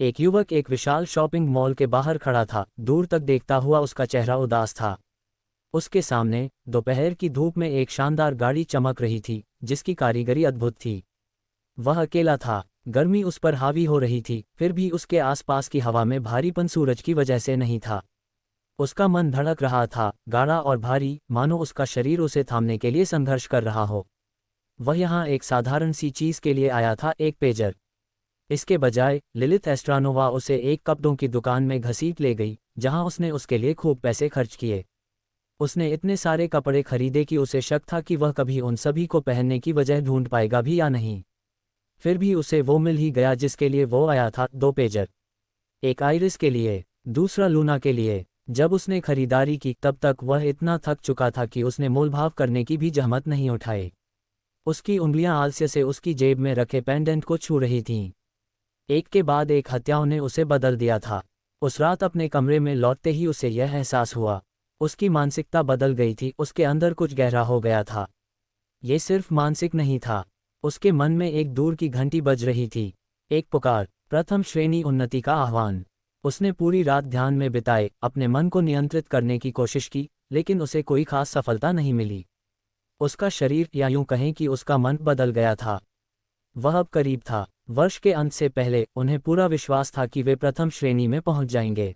एक युवक एक विशाल शॉपिंग मॉल के बाहर खड़ा था। दूर तक देखता हुआ उसका चेहरा उदास था। उसके सामने दोपहर की धूप में एक शानदार गाड़ी चमक रही थी, जिसकी कारीगरी अद्भुत थी। वह अकेला था, गर्मी उस पर हावी हो रही थी, फिर भी उसके आसपास की हवा में भारीपन सूरज की वजह से नहीं था। उसका मन धड़क रहा था, गाढ़ा और भारी, मानो उसका शरीर उसे थामने के लिए संघर्ष कर रहा हो। वह यहाँ एक साधारण सी चीज के लिए आया था, एक पेजर। इसके बजाय लिलिथ एस्ट्रानोवा उसे एक कपड़ों की दुकान में घसीट ले गई, जहां उसने उसके लिए खूब पैसे खर्च किए। उसने इतने सारे कपड़े खरीदे कि उसे शक था कि वह कभी उन सभी को पहनने की वजह ढूंढ पाएगा भी या नहीं। फिर भी उसे वो मिल ही गया जिसके लिए वो आया था, 2 पेजर। एक आइरिस के लिए, दूसरा लूना के लिए। जब उसने खरीदारी की तब तक वह इतना थक चुका था कि उसने मोलभाव करने की भी जहमत नहीं उठाई। उसकी उंगलियां आलस्य से उसकी जेब में रखे पेंडेंट को छू रही थीं। एक के बाद एक हत्याओं ने उसे बदल दिया था। उस रात अपने कमरे में लौटते ही उसे यह एहसास हुआ। उसकी मानसिकता बदल गई थी, उसके अंदर कुछ गहरा हो गया था। ये सिर्फ मानसिक नहीं था, उसके मन में एक दूर की घंटी बज रही थी, एक पुकार, प्रथम श्रेणी उन्नति का आह्वान। उसने पूरी रात ध्यान में बिताए, अपने मन को नियंत्रित करने की कोशिश की, लेकिन उसे कोई खास सफलता नहीं मिली। उसका शरीर, या यूं कहें कि उसका मन, बदल गया था। वह अब करीब था। वर्ष के अंत से पहले उन्हें पूरा विश्वास था कि वे प्रथम श्रेणी में पहुंच जाएंगे।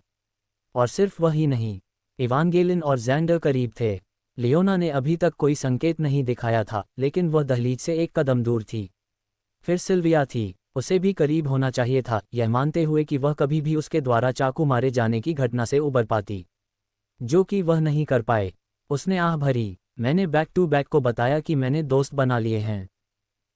और सिर्फ वही नहीं, इवांगेलिन और जैंडर करीब थे। लियोना ने अभी तक कोई संकेत नहीं दिखाया था, लेकिन वह दहलीज से एक कदम दूर थी। फिर सिल्विया थी, उसे भी करीब होना चाहिए था, यह मानते हुए कि वह कभी भी उसके द्वारा चाकू मारे जाने की घटना से उबर पाती, जो कि वह नहीं कर पाए। उसने आह भरी। मैंने बैक टू बैक को बताया कि मैंने दोस्त बना लिए हैं,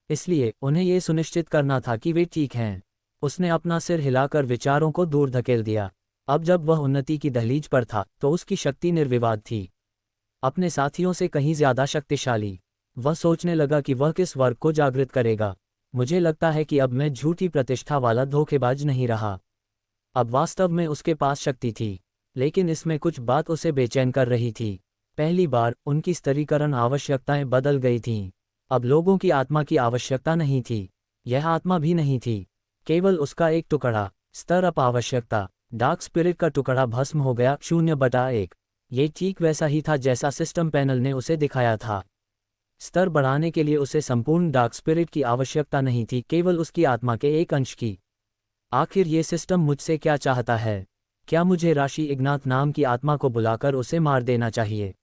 इसलिए उन्हें यह सुनिश्चित करना था कि वे ठीक हैं। उसने अपना सिर हिलाकर विचारों को दूर धकेल दिया। अब जब वह उन्नति की दहलीज पर था तो उसकी शक्ति निर्विवाद थी, अपने साथियों से कहीं ज्यादा शक्तिशाली। वह सोचने लगा कि वह किस वर्ग को जागृत करेगा। मुझे लगता है कि अब मैं झूठी प्रतिष्ठा वाला धोखेबाज नहीं रहा। अब वास्तव में उसके पास शक्ति थी, लेकिन इसमें कुछ बात उसे बेचैन कर रही थी। पहली बार उनकी स्तरीकरण आवश्यकताएं बदल गई थीं। अब लोगों की आत्मा की आवश्यकता नहीं थी, यह आत्मा भी नहीं थी, केवल उसका एक टुकड़ा। स्तर अप आवश्यकता, डार्क स्पिरिट का टुकड़ा भस्म हो गया, 0/1। ये ठीक वैसा ही था जैसा सिस्टम पैनल ने उसे दिखाया था। स्तर बढ़ाने के लिए उसे संपूर्ण डार्क स्पिरिट की आवश्यकता नहीं थी, केवल उसकी आत्मा के एक अंश की। आखिर ये सिस्टम मुझसे क्या चाहता है? क्या मुझे राशि इग्नाथ नाम की आत्मा को बुलाकर उसे मार देना चाहिए?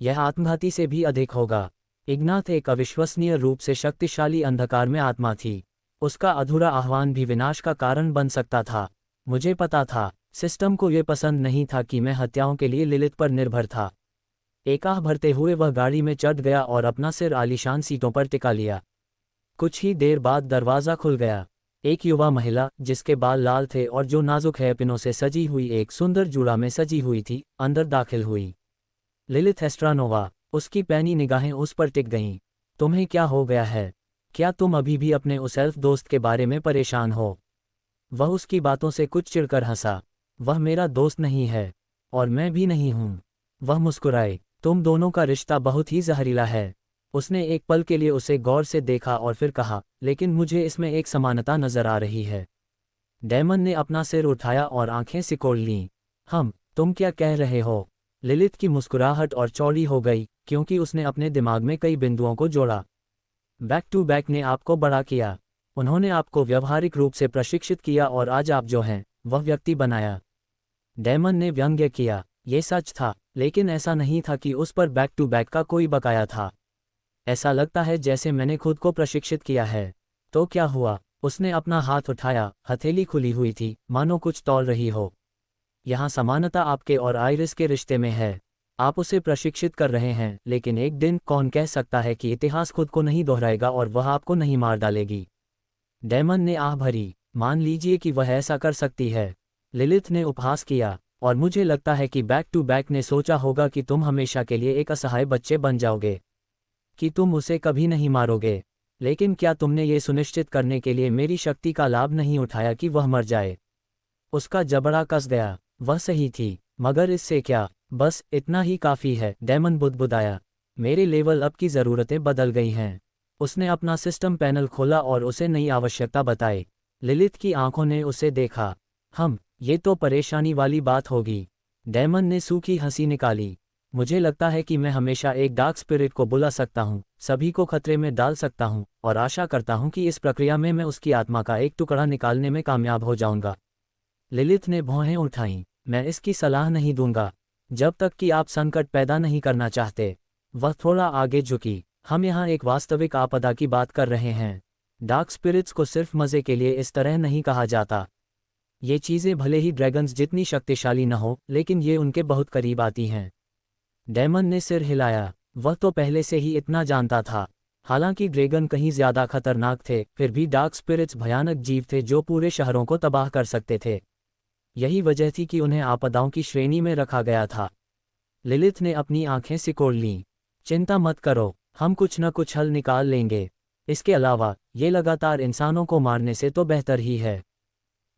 यह आत्मघाती से भी अधिक होगा। इग्नाथ एक अविश्वसनीय रूप से शक्तिशाली अंधकार में आत्मा थी। उसका अधूरा आह्वान भी विनाश का कारण बन सकता था। मुझे पता था, सिस्टम को यह पसंद नहीं था कि मैं हत्याओं के लिए लिलिथ पर निर्भर था। एक आह भरते हुए वह गाड़ी में चढ़ गया और अपना सिर आलीशान सीटों पर टिका लिया। कुछ ही देर बाद दरवाज़ा खुल गया। एक युवा महिला, जिसके बाल लाल थे और जो नाजुक हेयरपिनों से सजी हुई एक सुंदर जूड़ा में सजी हुई थी, अंदर दाखिल हुई। लिलिथ एस्ट्रानोवा। उसकी पैनी निगाहें उस पर टिक गईं। तुम्हें क्या हो गया है? क्या तुम अभी भी अपने उस एल्फ दोस्त के बारे में परेशान हो? वह उसकी बातों से कुछ चिढ़कर हंसा। वह मेरा दोस्त नहीं है, और मैं भी नहीं हूं। वह मुस्कुराए। तुम दोनों का रिश्ता बहुत ही जहरीला है। उसने एक पल के लिए उसे गौर से देखा और फिर कहा, लेकिन मुझे इसमें एक समानता नजर आ रही है। डेमन ने अपना सिर उठाया और आंखें सिकोड़ लीं। तुम क्या कह रहे हो? लिलिथ की मुस्कुराहट और चौड़ी हो गई, क्योंकि उसने अपने दिमाग में कई बिंदुओं को जोड़ा। बैक टू बैक ने आपको बड़ा किया। उन्होंने आपको व्यवहारिक रूप से प्रशिक्षित किया और आज आप जो हैं, वह व्यक्ति बनाया। डेमन ने व्यंग्य किया। ये सच था, लेकिन ऐसा नहीं था कि उस पर बैक टू बैक का कोई बकाया था। ऐसा लगता है जैसे मैंने खुद को प्रशिक्षित किया है। तो क्या हुआ? उसने अपना हाथ उठाया, हथेली खुली हुई थी, मानो कुछ तौल रही हो। यहाँ समानता आपके और आइरिस के रिश्ते में है। आप उसे प्रशिक्षित कर रहे हैं, लेकिन एक दिन कौन कह सकता है कि इतिहास खुद को नहीं दोहराएगा और वह आपको नहीं मार डालेगी। डेमन ने आह भरी। मान लीजिए कि वह ऐसा कर सकती है। लिलिथ ने उपहास किया। और मुझे लगता है कि बैक टू बैक ने सोचा होगा कि तुम हमेशा के लिए एक असहाय बच्चे बन जाओगे, कि तुम उसे कभी नहीं मारोगे। लेकिन क्या तुमने ये सुनिश्चित करने के लिए मेरी शक्ति का लाभ नहीं उठाया कि वह मर जाए? उसका जबड़ा कस गया। वह सही थी, मगर इससे क्या? बस इतना ही काफ़ी है, डेमन बुदबुदाया। मेरे लेवल अप की ज़रूरतें बदल गई हैं। उसने अपना सिस्टम पैनल खोला और उसे नई आवश्यकता बताई। लिलिथ की आंखों ने उसे देखा। ये तो परेशानी वाली बात होगी। डेमन ने सूखी हंसी निकाली। मुझे लगता है कि मैं हमेशा एक डार्क स्पिरिट को बुला सकता हूँ, सभी को खतरे में डाल सकता हूँ, और आशा करता हूँ कि इस प्रक्रिया में मैं उसकी आत्मा का एक टुकड़ा निकालने में कामयाब हो जाऊंगा। लिलिथ ने भौहें उठाईं। मैं इसकी सलाह नहीं दूंगा जब तक कि आप संकट पैदा नहीं करना चाहते। वह थोड़ा आगे झुकी। हम यहाँ एक वास्तविक आपदा की बात कर रहे हैं। डार्क स्पिरिट्स को सिर्फ मजे के लिए इस तरह नहीं कहा जाता। ये चीज़ें भले ही ड्रैगन्स जितनी शक्तिशाली न हो, लेकिन ये उनके बहुत करीब आती हैं। डेमन ने सिर हिलाया। वह तो पहले से ही इतना जानता था। हालांकि ड्रैगन कहीं ज्यादा खतरनाक थे, फिर भी डार्क स्पिरिट्स भयानक जीव थे जो पूरे शहरों को तबाह कर सकते थे। यही वजह थी कि उन्हें आपदाओं की श्रेणी में रखा गया था। लिलिथ ने अपनी आंखें सिकोड़ लीं। चिंता मत करो, हम कुछ न कुछ हल निकाल लेंगे। इसके अलावा ये लगातार इंसानों को मारने से तो बेहतर ही है।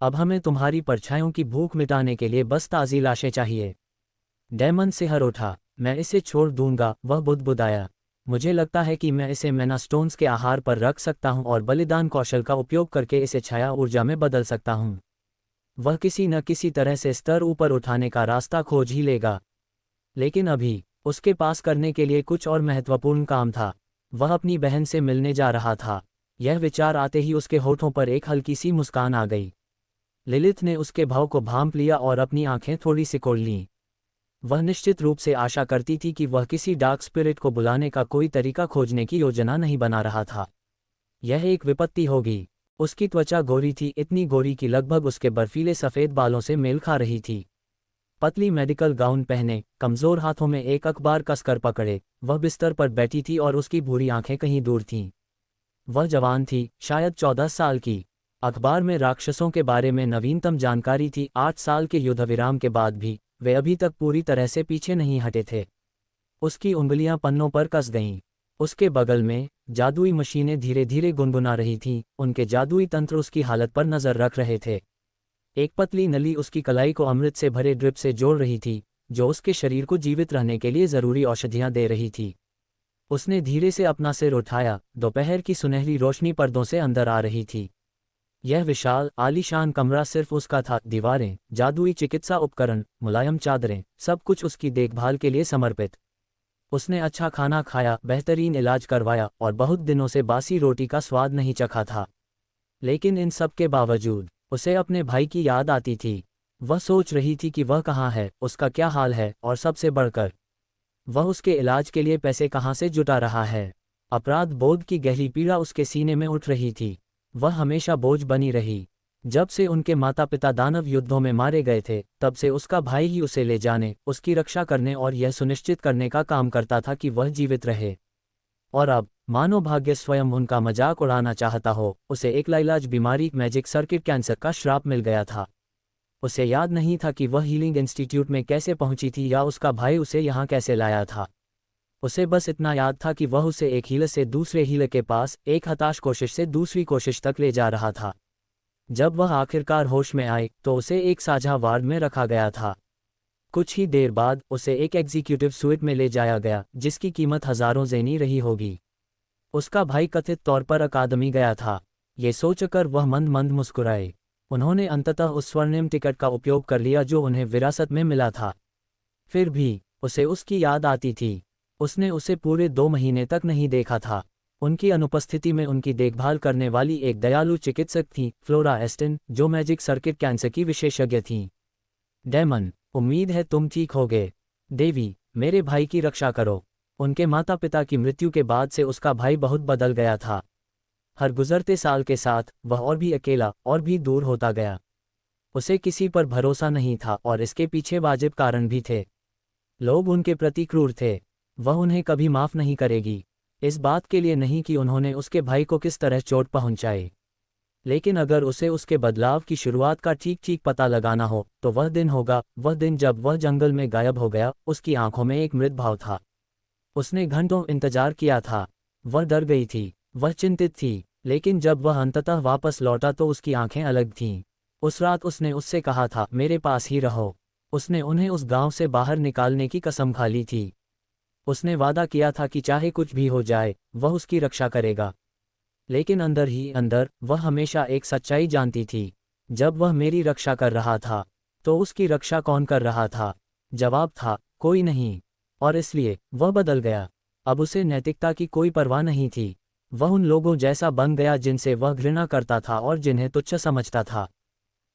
अब हमें तुम्हारी परछाइयों की भूख मिटाने के लिए बस ताज़ी लाशें चाहिए। डेमन सिहर उठा। मैं इसे छोड़ दूंगा, वह बुदबुदाया। मुझे लगता है कि मैं इसे मैना स्टोन्स के आहार पर रख सकता हूं और बलिदान कौशल का उपयोग करके इसे छाया ऊर्जा में बदल सकता हूं। वह किसी न किसी तरह से स्तर ऊपर उठाने का रास्ता खोज ही लेगा। लेकिन अभी उसके पास करने के लिए कुछ और महत्वपूर्ण काम था। वह अपनी बहन से मिलने जा रहा था। यह विचार आते ही उसके होठों पर एक हल्की सी मुस्कान आ गई। लिलिथ ने उसके भाव को भांप लिया और अपनी आंखें थोड़ी सिकोड़ लीं। वह निश्चित रूप से आशा करती थी कि वह किसी डार्क स्पिरिट को बुलाने का कोई तरीका खोजने की योजना नहीं बना रहा था। यह एक विपत्ति होगी। उसकी त्वचा गोरी थी, इतनी गोरी कि लगभग उसके बर्फीले सफ़ेद बालों से मेल खा रही थी। पतली मेडिकल गाउन पहने, कमज़ोर हाथों में एक अखबार कसकर पकड़े, वह बिस्तर पर बैठी थी और उसकी भूरी आंखें कहीं दूर थीं। वह जवान थी, शायद 14 साल की। अखबार में राक्षसों के बारे में नवीनतम जानकारी थी। 8 साल के युद्धविराम के बाद भी वे अभी तक पूरी तरह से पीछे नहीं हटे थे। उसकी उंगलियां पन्नों पर कस गईं। उसके बगल में जादुई मशीनें धीरे धीरे गुनगुना रही थीं, उनके जादुई तंत्र उसकी हालत पर नजर रख रहे थे। एक पतली नली उसकी कलाई को अमृत से भरे ड्रिप से जोड़ रही थी, जो उसके शरीर को जीवित रहने के लिए जरूरी औषधियां दे रही थी। उसने धीरे से अपना सिर उठाया। दोपहर की सुनहरी रोशनी पर्दों से अंदर आ रही थी। यह विशाल आलीशान कमरा सिर्फ उसका था। दीवारें, जादुई चिकित्सा उपकरण, मुलायम चादरें, सब कुछ उसकी देखभाल के लिए समर्पित। उसने अच्छा खाना खाया, बेहतरीन इलाज करवाया और बहुत दिनों से बासी रोटी का स्वाद नहीं चखा था। लेकिन इन सब के बावजूद उसे अपने भाई की याद आती थी। वह सोच रही थी कि वह कहाँ है, उसका क्या हाल है, और सबसे बढ़कर वह उसके इलाज के लिए पैसे कहाँ से जुटा रहा है। अपराध बोध की गहरी पीड़ा उसके सीने में उठ रही थी। वह हमेशा बोझ बनी रही। जब से उनके माता पिता दानव युद्धों में मारे गए थे, तब से उसका भाई ही उसे ले जाने, उसकी रक्षा करने और यह सुनिश्चित करने का काम करता था कि वह जीवित रहे। और अब मानो भाग्य स्वयं उनका मजाक उड़ाना चाहता हो, उसे एक लाइलाज बीमारी, मैजिक सर्किट कैंसर का श्राप मिल गया था। उसे याद नहीं था कि वह हीलिंग इंस्टीट्यूट में कैसे पहुंची थी या उसका भाई उसे यहाँ कैसे लाया था। उसे बस इतना याद था कि वह उसे एक हीलर से दूसरे हीलर के पास, एक हताश कोशिश से दूसरी कोशिश तक ले जा रहा था। जब वह आखिरकार होश में आए तो उसे एक साझा वार्ड में रखा गया था। कुछ ही देर बाद उसे एक एग्जीक्यूटिव स्वीट में ले जाया गया, जिसकी कीमत हजारों ज़ेनी रही होगी। उसका भाई कथित तौर पर अकादमी गया था। ये सोचकर वह मंद मंद मुस्कुराए। उन्होंने अंततः उस स्वर्णिम टिकट का उपयोग कर लिया जो उन्हें विरासत में मिला था। फिर भी उसे उसकी याद आती थी। उसने उसे पूरे 2 महीने तक नहीं देखा था। उनकी अनुपस्थिति में उनकी देखभाल करने वाली एक दयालु चिकित्सक थी, फ्लोरा एस्टन, जो मैजिक सर्किट कैंसर की विशेषज्ञ थीं। डेमन, उम्मीद है तुम ठीक होगे। देवी, मेरे भाई की रक्षा करो। उनके माता पिता की मृत्यु के बाद से उसका भाई बहुत बदल गया था। हर गुजरते साल के साथ वह और भी अकेला और भी दूर होता गया। उसे किसी पर भरोसा नहीं था और इसके पीछे वाजिब कारण भी थे। लोग उनके प्रति क्रूर थे। वह उन्हें कभी माफ नहीं करेगी, इस बात के लिए नहीं कि उन्होंने उसके भाई को किस तरह चोट पहुंचाई। लेकिन अगर उसे उसके बदलाव की शुरुआत का ठीक पता लगाना हो, तो वह दिन होगा, वह दिन जब वह जंगल में गायब हो गया। उसकी आंखों में एक मृत भाव था। उसने घंटों इंतजार किया था। वह डर गई थी, वह चिंतित थी, लेकिन जब वह अंततः वापस लौटा तो उसकी आंखें अलग थीं। उस रात उसने उससे कहा था, मेरे पास ही रहो। उसने उन्हें उस गांव से बाहर निकालने की कसम खा ली थी। उसने वादा किया था कि चाहे कुछ भी हो जाए, वह उसकी रक्षा करेगा। लेकिन अंदर ही अंदर वह हमेशा एक सच्चाई जानती थी। जब वह मेरी रक्षा कर रहा था, तो उसकी रक्षा कौन कर रहा था? जवाब था, कोई नहीं। और इसलिए वह बदल गया। अब उसे नैतिकता की कोई परवाह नहीं थी। वह उन लोगों जैसा बन गया जिनसे वह घृणा करता था और जिन्हें तुच्छ समझता था।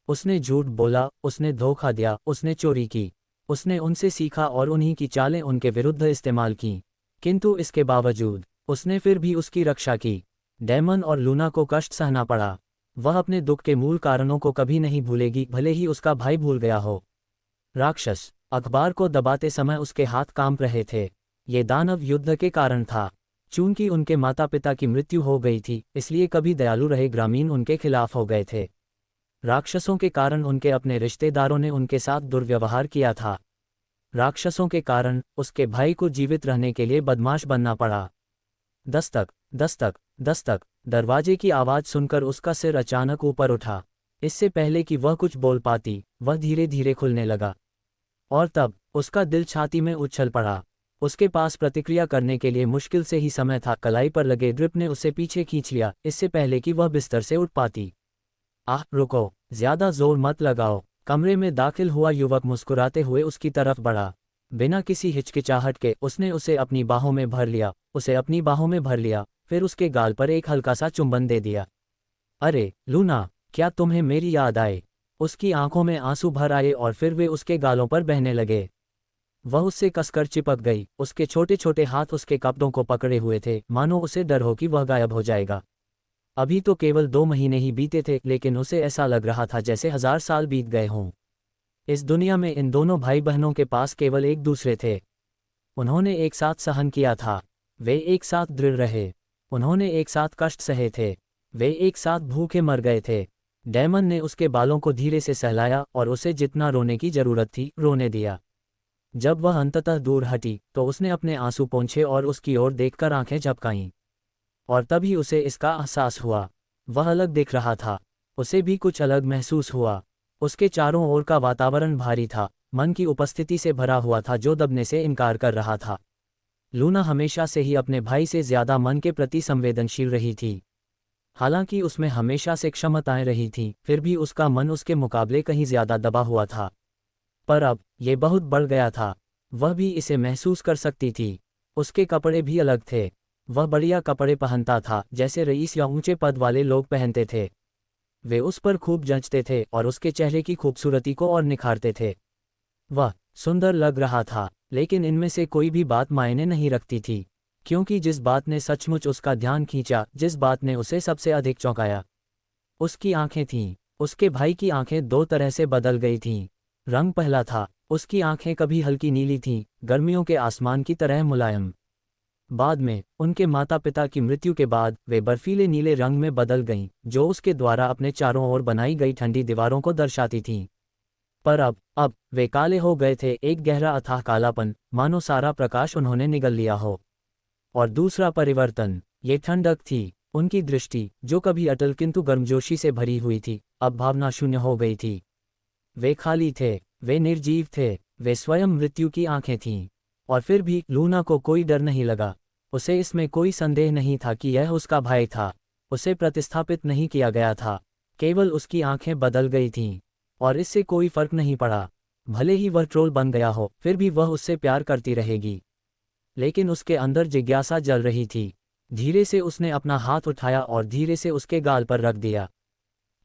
उसने झूठ बोला, उसने धोखा दिया, उसने चोरी की। उसने उनसे सीखा और उन्हीं की चालें उनके विरुद्ध इस्तेमाल की। किंतु इसके बावजूद उसने फिर भी उसकी रक्षा की। डेमन और लूना को कष्ट सहना पड़ा। वह अपने दुख के मूल कारणों को कभी नहीं भूलेगी, भले ही उसका भाई भूल गया हो। राक्षस अखबार को दबाते समय उसके हाथ कांप रहे थे। ये दानव युद्ध के कारण था। चूंकि उनके माता पिता की मृत्यु हो गई थी, इसलिए कभी दयालु रहे ग्रामीण उनके खिलाफ हो गए थे। राक्षसों के कारण उनके अपने रिश्तेदारों ने उनके साथ दुर्व्यवहार किया था। राक्षसों के कारण उसके भाई को जीवित रहने के लिए बदमाश बनना पड़ा। दस्तक दस्तक दस्तक। दरवाजे की आवाज़ सुनकर उसका सिर अचानक ऊपर उठा। इससे पहले कि वह कुछ बोल पाती, वह धीरे धीरे खुलने लगा। और तब उसका दिल छाती में उछल पड़ा। उसके पास प्रतिक्रिया करने के लिए मुश्किल से ही समय था। कलाई पर लगे ड्रिप ने उसे पीछे खींच लिया, इससे पहले कि वह बिस्तर से उठ पाती। आह रुको, ज्यादा जोर मत लगाओ। कमरे में दाखिल हुआ युवक मुस्कुराते हुए उसकी तरफ बढ़ा। बिना किसी हिचकिचाहट के उसने उसे अपनी बाहों में भर लिया, फिर उसके गाल पर एक हल्का सा चुंबन दे दिया। अरे लूना, क्या तुम्हें मेरी याद आए? उसकी आंखों में आंसू भर आए और फिर वे उसके गालों पर बहने लगे। वह उससे कसकर चिपक गई। उसके छोटे छोटे हाथ उसके कपड़ों को पकड़े हुए थे, मानो उसे डर हो कि वह गायब हो जाएगा। अभी तो केवल 2 महीने ही बीते थे, लेकिन उसे ऐसा लग रहा था जैसे 1000 साल बीत गए हों। इस दुनिया में इन दोनों भाई बहनों के पास केवल एक दूसरे थे। उन्होंने एक साथ सहन किया था। वे एक साथ दृढ़ रहे। उन्होंने एक साथ कष्ट सहे थे। वे एक साथ भूखे मर गए थे। डेमन ने उसके बालों को धीरे से सहलाया और उसे जितना रोने की जरूरत थी रोने दिया। जब वह अंततः दूर हटी, तो उसने अपने आंसू पोंछे और उसकी ओर देखकर आंखें झपकाईं। और तभी उसे इसका एहसास हुआ। वह अलग दिख रहा था। उसे भी कुछ अलग महसूस हुआ। उसके चारों ओर का वातावरण भारी था, मन की उपस्थिति से भरा हुआ था जो दबने से इनकार कर रहा था। लूना हमेशा से ही अपने भाई से ज्यादा मन के प्रति संवेदनशील रही थी। हालांकि उसमें हमेशा से क्षमताएं रही थीं, फिर भी उसका मन उसके मुकाबले कहीं ज्यादा दबा हुआ था। पर अब ये बहुत बढ़ गया था। वह भी इसे महसूस कर सकती थी। उसके कपड़े भी अलग थे। वह बढ़िया कपड़े पहनता था, जैसे रईस या ऊंचे पद वाले लोग पहनते थे। वे उस पर खूब जंचते थे और उसके चेहरे की खूबसूरती को और निखारते थे। वह सुंदर लग रहा था, लेकिन इनमें से कोई भी बात मायने नहीं रखती थी, क्योंकि जिस बात ने सचमुच उसका ध्यान खींचा, जिस बात ने उसे सबसे अधिक चौंकाया, उसकी आंखें थीं। उसके भाई की आंखें 2 तरह से बदल गई थीं। रंग पहला था, उसकी आंखें कभी हल्की नीली थीं, गर्मियों के आसमान की तरह मुलायम। बाद में, उनके माता पिता की मृत्यु के बाद, वे बर्फीले नीले रंग में बदल गईं, जो उसके द्वारा अपने चारों ओर बनाई गई ठंडी दीवारों को दर्शाती थीं। पर अब वे काले हो गए थे, एक गहरा अथाह कालापन, मानो सारा प्रकाश उन्होंने निगल लिया हो। और दूसरा परिवर्तन, ये ठंडक थी। उनकी दृष्टि, जो कभी अटल किंतु गर्मजोशी से भरी हुई थी, अब भावना शून्य हो गई थी। वे खाली थे, वे निर्जीव थे, वे स्वयं मृत्यु की आंखें थीं। और फिर भी लूना को कोई डर नहीं लगा। उसे इसमें कोई संदेह नहीं था कि यह उसका भाई था। उसे प्रतिस्थापित नहीं किया गया था, केवल उसकी आंखें बदल गई थीं। और इससे कोई फर्क नहीं पड़ा। भले ही वह ट्रोल बन गया हो, फिर भी वह उससे प्यार करती रहेगी। लेकिन उसके अंदर जिज्ञासा जल रही थी। धीरे से उसने अपना हाथ उठाया और धीरे से उसके गाल पर रख दिया।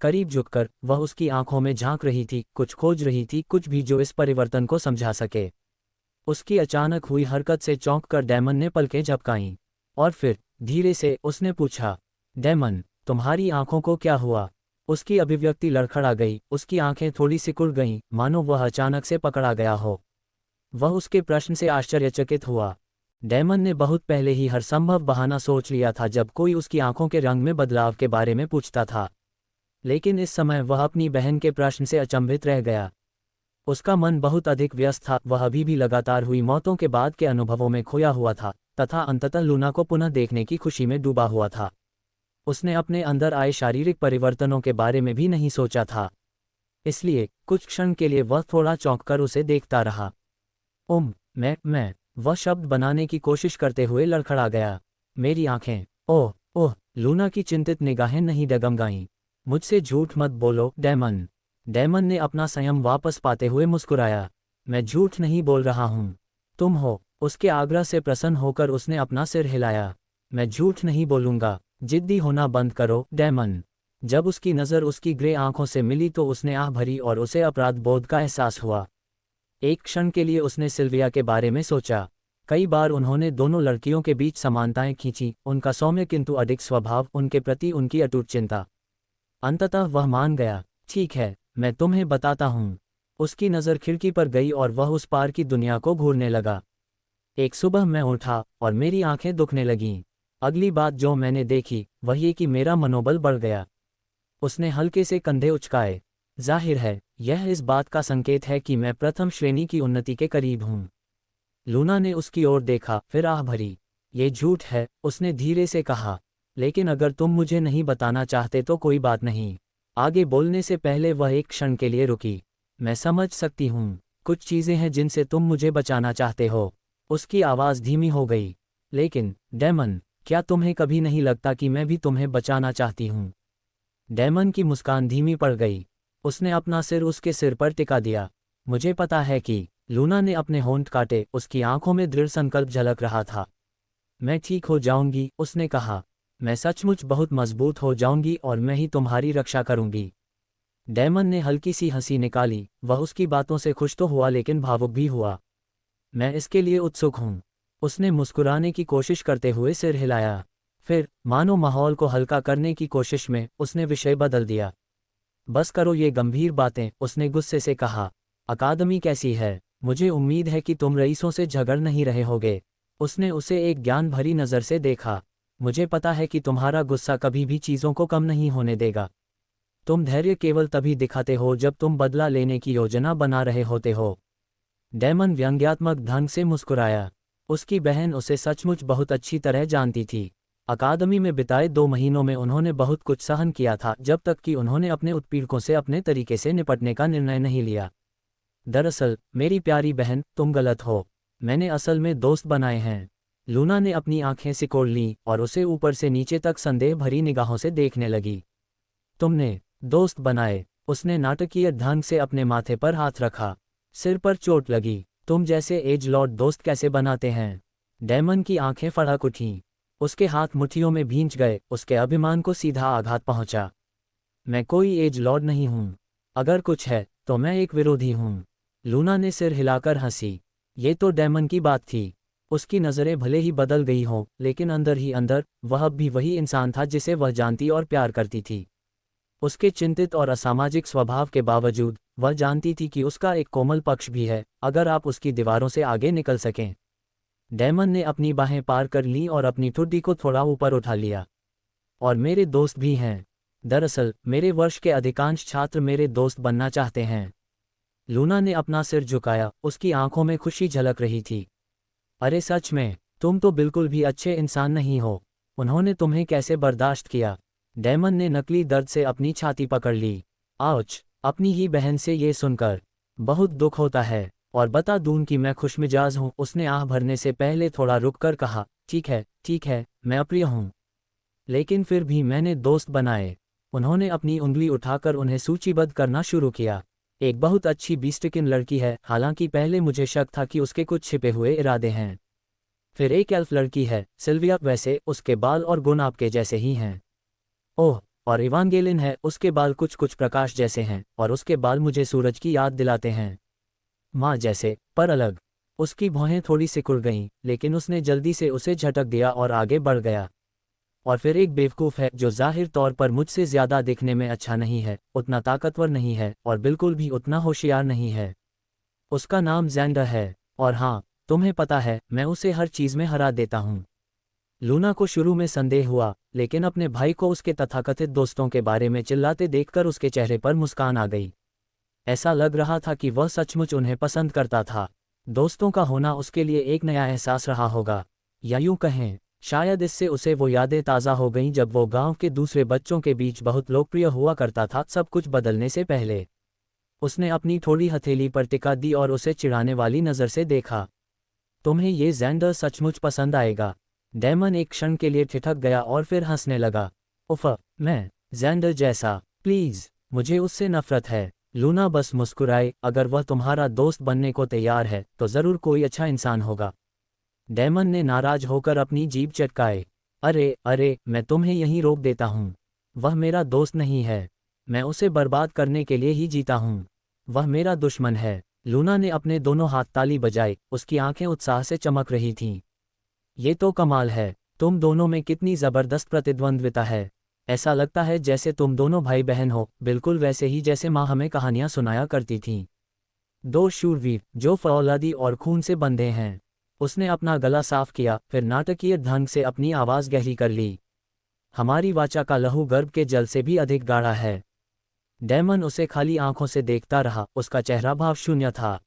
करीब झुककर वह उसकी आंखों में झांक रही थी, कुछ खोज रही थी, कुछ भी जो इस परिवर्तन को समझा सके। उसकी अचानक हुई हरकत से चौंक कर डेमन ने पलकें झपकाईं। और फिर धीरे से उसने पूछा, डेमन, तुम्हारी आंखों को क्या हुआ? उसकी अभिव्यक्ति लड़खड़ा गई, उसकी आंखें थोड़ी सिकुड़ गईं, मानो वह अचानक से पकड़ा गया हो। वह उसके प्रश्न से आश्चर्यचकित हुआ। डेमन ने बहुत पहले ही हर संभव बहाना सोच लिया था जब कोई उसकी आंखों के रंग में बदलाव के बारे में पूछता था। लेकिन इस समय वह अपनी बहन के प्रश्न से अचंभित रह गया। उसका मन बहुत अधिक व्यस्त था। वह अभी भी लगातार हुई मौतों के बाद के अनुभवों में खोया हुआ था, तथा अंततः लूना को पुनः देखने की खुशी में डूबा हुआ था। उसने अपने अंदर आए शारीरिक परिवर्तनों के बारे में भी नहीं सोचा था। इसलिए कुछ क्षण के लिए वह थोड़ा चौंककर उसे देखता रहा। मैं वह शब्द बनाने की कोशिश करते हुए लड़खड़ा गया। मेरी आंखें, ओह ओह, लूना की चिंतित निगाहें नहीं डगमगाईं। मुझसे झूठ मत बोलो डेमन। डेमन ने अपना संयम वापस पाते हुए मुस्कुराया। मैं झूठ नहीं बोल रहा हूँ। तुम हो। उसके आग्रह से प्रसन्न होकर उसने अपना सिर हिलाया। मैं झूठ नहीं बोलूँगा। जिद्दी होना बंद करो डेमन। जब उसकी नज़र उसकी ग्रे आंखों से मिली तो उसने आह भरी और उसे अपराध बोध का एहसास हुआ। एक क्षण के लिए उसने सिल्विया के बारे में सोचा। कई बार उन्होंने दोनों लड़कियों के बीच समानताएं खींची, उनका सौम्य किंतु अडिग स्वभाव, उनके प्रति उनकी अटूट चिंता। अंततः वह मान गया। ठीक है, मैं तुम्हें बताता हूँ। उसकी नज़र खिड़की पर गई और वह उस पार की दुनिया को घूरने लगा। एक सुबह मैं उठा और मेरी आंखें दुखने लगीं। अगली बात जो मैंने देखी वह ये कि मेरा मनोबल बढ़ गया। उसने हल्के से कंधे उचकाए। जाहिर है, यह इस बात का संकेत है कि मैं प्रथम श्रेणी की उन्नति के करीब हूँ। लूना ने उसकी ओर देखा, फिर आह भरी। ये झूठ है, उसने धीरे से कहा। लेकिन अगर तुम मुझे नहीं बताना चाहते तो कोई बात नहीं। आगे बोलने से पहले वह एक क्षण के लिए रुकी। मैं समझ सकती हूँ, कुछ चीज़ें हैं जिनसे तुम मुझे बचाना चाहते हो। उसकी आवाज़ धीमी हो गई। लेकिन डेमन, क्या तुम्हें कभी नहीं लगता कि मैं भी तुम्हें बचाना चाहती हूँ? डेमन की मुस्कान धीमी पड़ गई। उसने अपना सिर उसके सिर पर टिका दिया। मुझे पता है कि। लूना ने अपने होंठ काटे, उसकी आंखों में दृढ़ संकल्प झलक रहा था। मैं ठीक हो जाऊंगी, उसने कहा। मैं सचमुच बहुत मजबूत हो जाऊंगी और मैं ही तुम्हारी रक्षा करूंगी। डेमन ने हल्की सी हंसी निकाली। वह उसकी बातों से खुश तो हुआ लेकिन भावुक भी हुआ। मैं इसके लिए उत्सुक हूँ। उसने मुस्कुराने की कोशिश करते हुए सिर हिलाया। फिर, मानो माहौल को हल्का करने की कोशिश में, उसने विषय बदल दिया। बस करो ये गंभीर बातें, उसने गुस्से से कहा। अकादमी कैसी है? मुझे उम्मीद है कि तुम रईसों से झगड़ नहीं रहे होगे। उसने उसे एक ज्ञान भरी नज़र से देखा। मुझे पता है कि तुम्हारा गुस्सा कभी भी चीज़ों को कम नहीं होने देगा। तुम धैर्य केवल तभी दिखाते हो जब तुम बदला लेने की योजना बना रहे होते हो। डेमन व्यंग्यात्मक ढंग से मुस्कुराया। उसकी बहन उसे सचमुच बहुत अच्छी तरह जानती थी। अकादमी में बिताए 2 महीनों में उन्होंने बहुत कुछ सहन किया था, जब तक कि उन्होंने अपने उत्पीड़कों से अपने तरीके से निपटने का निर्णय नहीं लिया। दरअसल, मेरी प्यारी बहन, तुम गलत हो। मैंने असल में दोस्त बनाए हैं। लूना ने अपनी आंखें सिकोड़ लीं और उसे ऊपर से नीचे तक संदेह भरी निगाहों से देखने लगी। तुमने दोस्त बनाए? उसने नाटकीय ढंग से अपने माथे पर हाथ रखा। सिर पर चोट लगी। तुम जैसे एज लॉर्ड दोस्त कैसे बनाते हैं? डेमन की आंखें फड़क उठीं। उसके हाथ मुट्ठियों में भींच गए, उसके अभिमान को सीधा आघात पहुंचा। मैं कोई एज लॉर्ड नहीं हूं। अगर कुछ है तो मैं एक विरोधी हूं। लूना ने सिर हिलाकर हंसी। ये तो डेमन की बात थी। उसकी नज़रें भले ही बदल गई हों, लेकिन अंदर ही अंदर वह अब भी वही इंसान था जिसे वह जानती और प्यार करती थी। उसके चिंतित और असामाजिक स्वभाव के बावजूद वह जानती थी कि उसका एक कोमल पक्ष भी है, अगर आप उसकी दीवारों से आगे निकल सकें। डेमन ने अपनी बाहें पार कर लीं और अपनी ठुड्डी को थोड़ा ऊपर उठा लिया। और मेरे दोस्त भी हैं। दरअसल, मेरे वर्ष के अधिकांश छात्र मेरे दोस्त बनना चाहते हैं। लूना ने अपना सिर झुकाया, उसकी आंखों में खुशी झलक रही थी। अरे सच में, तुम तो बिल्कुल भी अच्छे इंसान नहीं हो। उन्होंने तुम्हें कैसे बर्दाश्त किया? डेमन ने नकली दर्द से अपनी छाती पकड़ ली। आउच, अपनी ही बहन से ये सुनकर बहुत दुख होता है। और बता दूं कि मैं खुशमिजाज हूँ, उसने आह भरने से पहले थोड़ा रुककर कहा। ठीक है, मैं अप्रिय हूँ। लेकिन फिर भी मैंने दोस्त बनाए। उन्होंने अपनी उंगली उठाकर उन्हें सूचीबद्ध करना शुरू किया। एक बहुत अच्छी बीस्टिकिन लड़की है, हालांकि पहले मुझे शक था कि उसके कुछ छिपे हुए इरादे हैं। फिर एक एल्फ लड़की है, सिल्विया, वैसे उसके बाल और गुण आपके जैसे ही हैं। ओह, और इवांगेलिन है, उसके बाल कुछ कुछ प्रकाश जैसे हैं, और उसके बाल मुझे सूरज की याद दिलाते हैं। माँ जैसे, पर अलग। उसकी भौहें थोड़ी सिकुड़ गईं, लेकिन उसने जल्दी से उसे झटक दिया और आगे बढ़ गया। और फिर एक बेवकूफ़ है जो जाहिर तौर पर मुझसे ज़्यादा दिखने में अच्छा नहीं है, उतना ताकतवर नहीं है, और बिल्कुल भी उतना होशियार नहीं है। उसका नाम ज़ैंडर है। और हाँ, तुम्हें पता है, मैं उसे हर चीज़ में हरा देता हूँ। लूना को शुरू में संदेह हुआ, लेकिन अपने भाई को उसके तथाकथित दोस्तों के बारे में चिल्लाते देखकर उसके चेहरे पर मुस्कान आ गई। ऐसा लग रहा था कि वह सचमुच उन्हें पसंद करता था। दोस्तों का होना उसके लिए एक नया एहसास रहा होगा, या यूं कहें, शायद इससे उसे वो यादें ताज़ा हो गईं जब वो गांव के दूसरे बच्चों के बीच बहुत लोकप्रिय हुआ करता था, सब कुछ बदलने से पहले। उसने अपनी थोड़ी हथेली पर टिका दी और उसे चिढ़ाने वाली नज़र से देखा। तुम्हें ये ज़ैंडर सचमुच पसंद आएगा? डेमन एक क्षण के लिए ठिठक गया और फिर हंसने लगा। उफ, मैं ज़ैंडर जैसा? प्लीज़, मुझे उससे नफरत है। लूना बस मुस्कुराए, अगर वह तुम्हारा दोस्त बनने को तैयार है तो ज़रूर कोई अच्छा इंसान होगा। डेमन ने नाराज होकर अपनी जीभ चटकाए। अरे अरे, मैं तुम्हें यहीं रोक देता हूँ। वह मेरा दोस्त नहीं है। मैं उसे बर्बाद करने के लिए ही जीता हूँ। वह मेरा दुश्मन है। लूना ने अपने दोनों हाथ ताली बजाई, उसकी आंखें उत्साह से चमक रही थीं। ये तो कमाल है। तुम दोनों में कितनी ज़बरदस्त प्रतिद्वंद्विता है। ऐसा लगता है जैसे तुम दोनों भाई बहन हो, बिल्कुल वैसे ही जैसे माँ हमें कहानियाँ सुनाया करती थीं। दो शूरवीर जो फौलादी और खून से बंधे हैं। उसने अपना गला साफ किया, फिर नाटकीय ढंग से अपनी आवाज़ गहरी कर ली। हमारी वाचा का लहू गर्भ के जल से भी अधिक गाढ़ा है। डेमन उसे खाली आंखों से देखता रहा, उसका चेहरा भावशून्य था।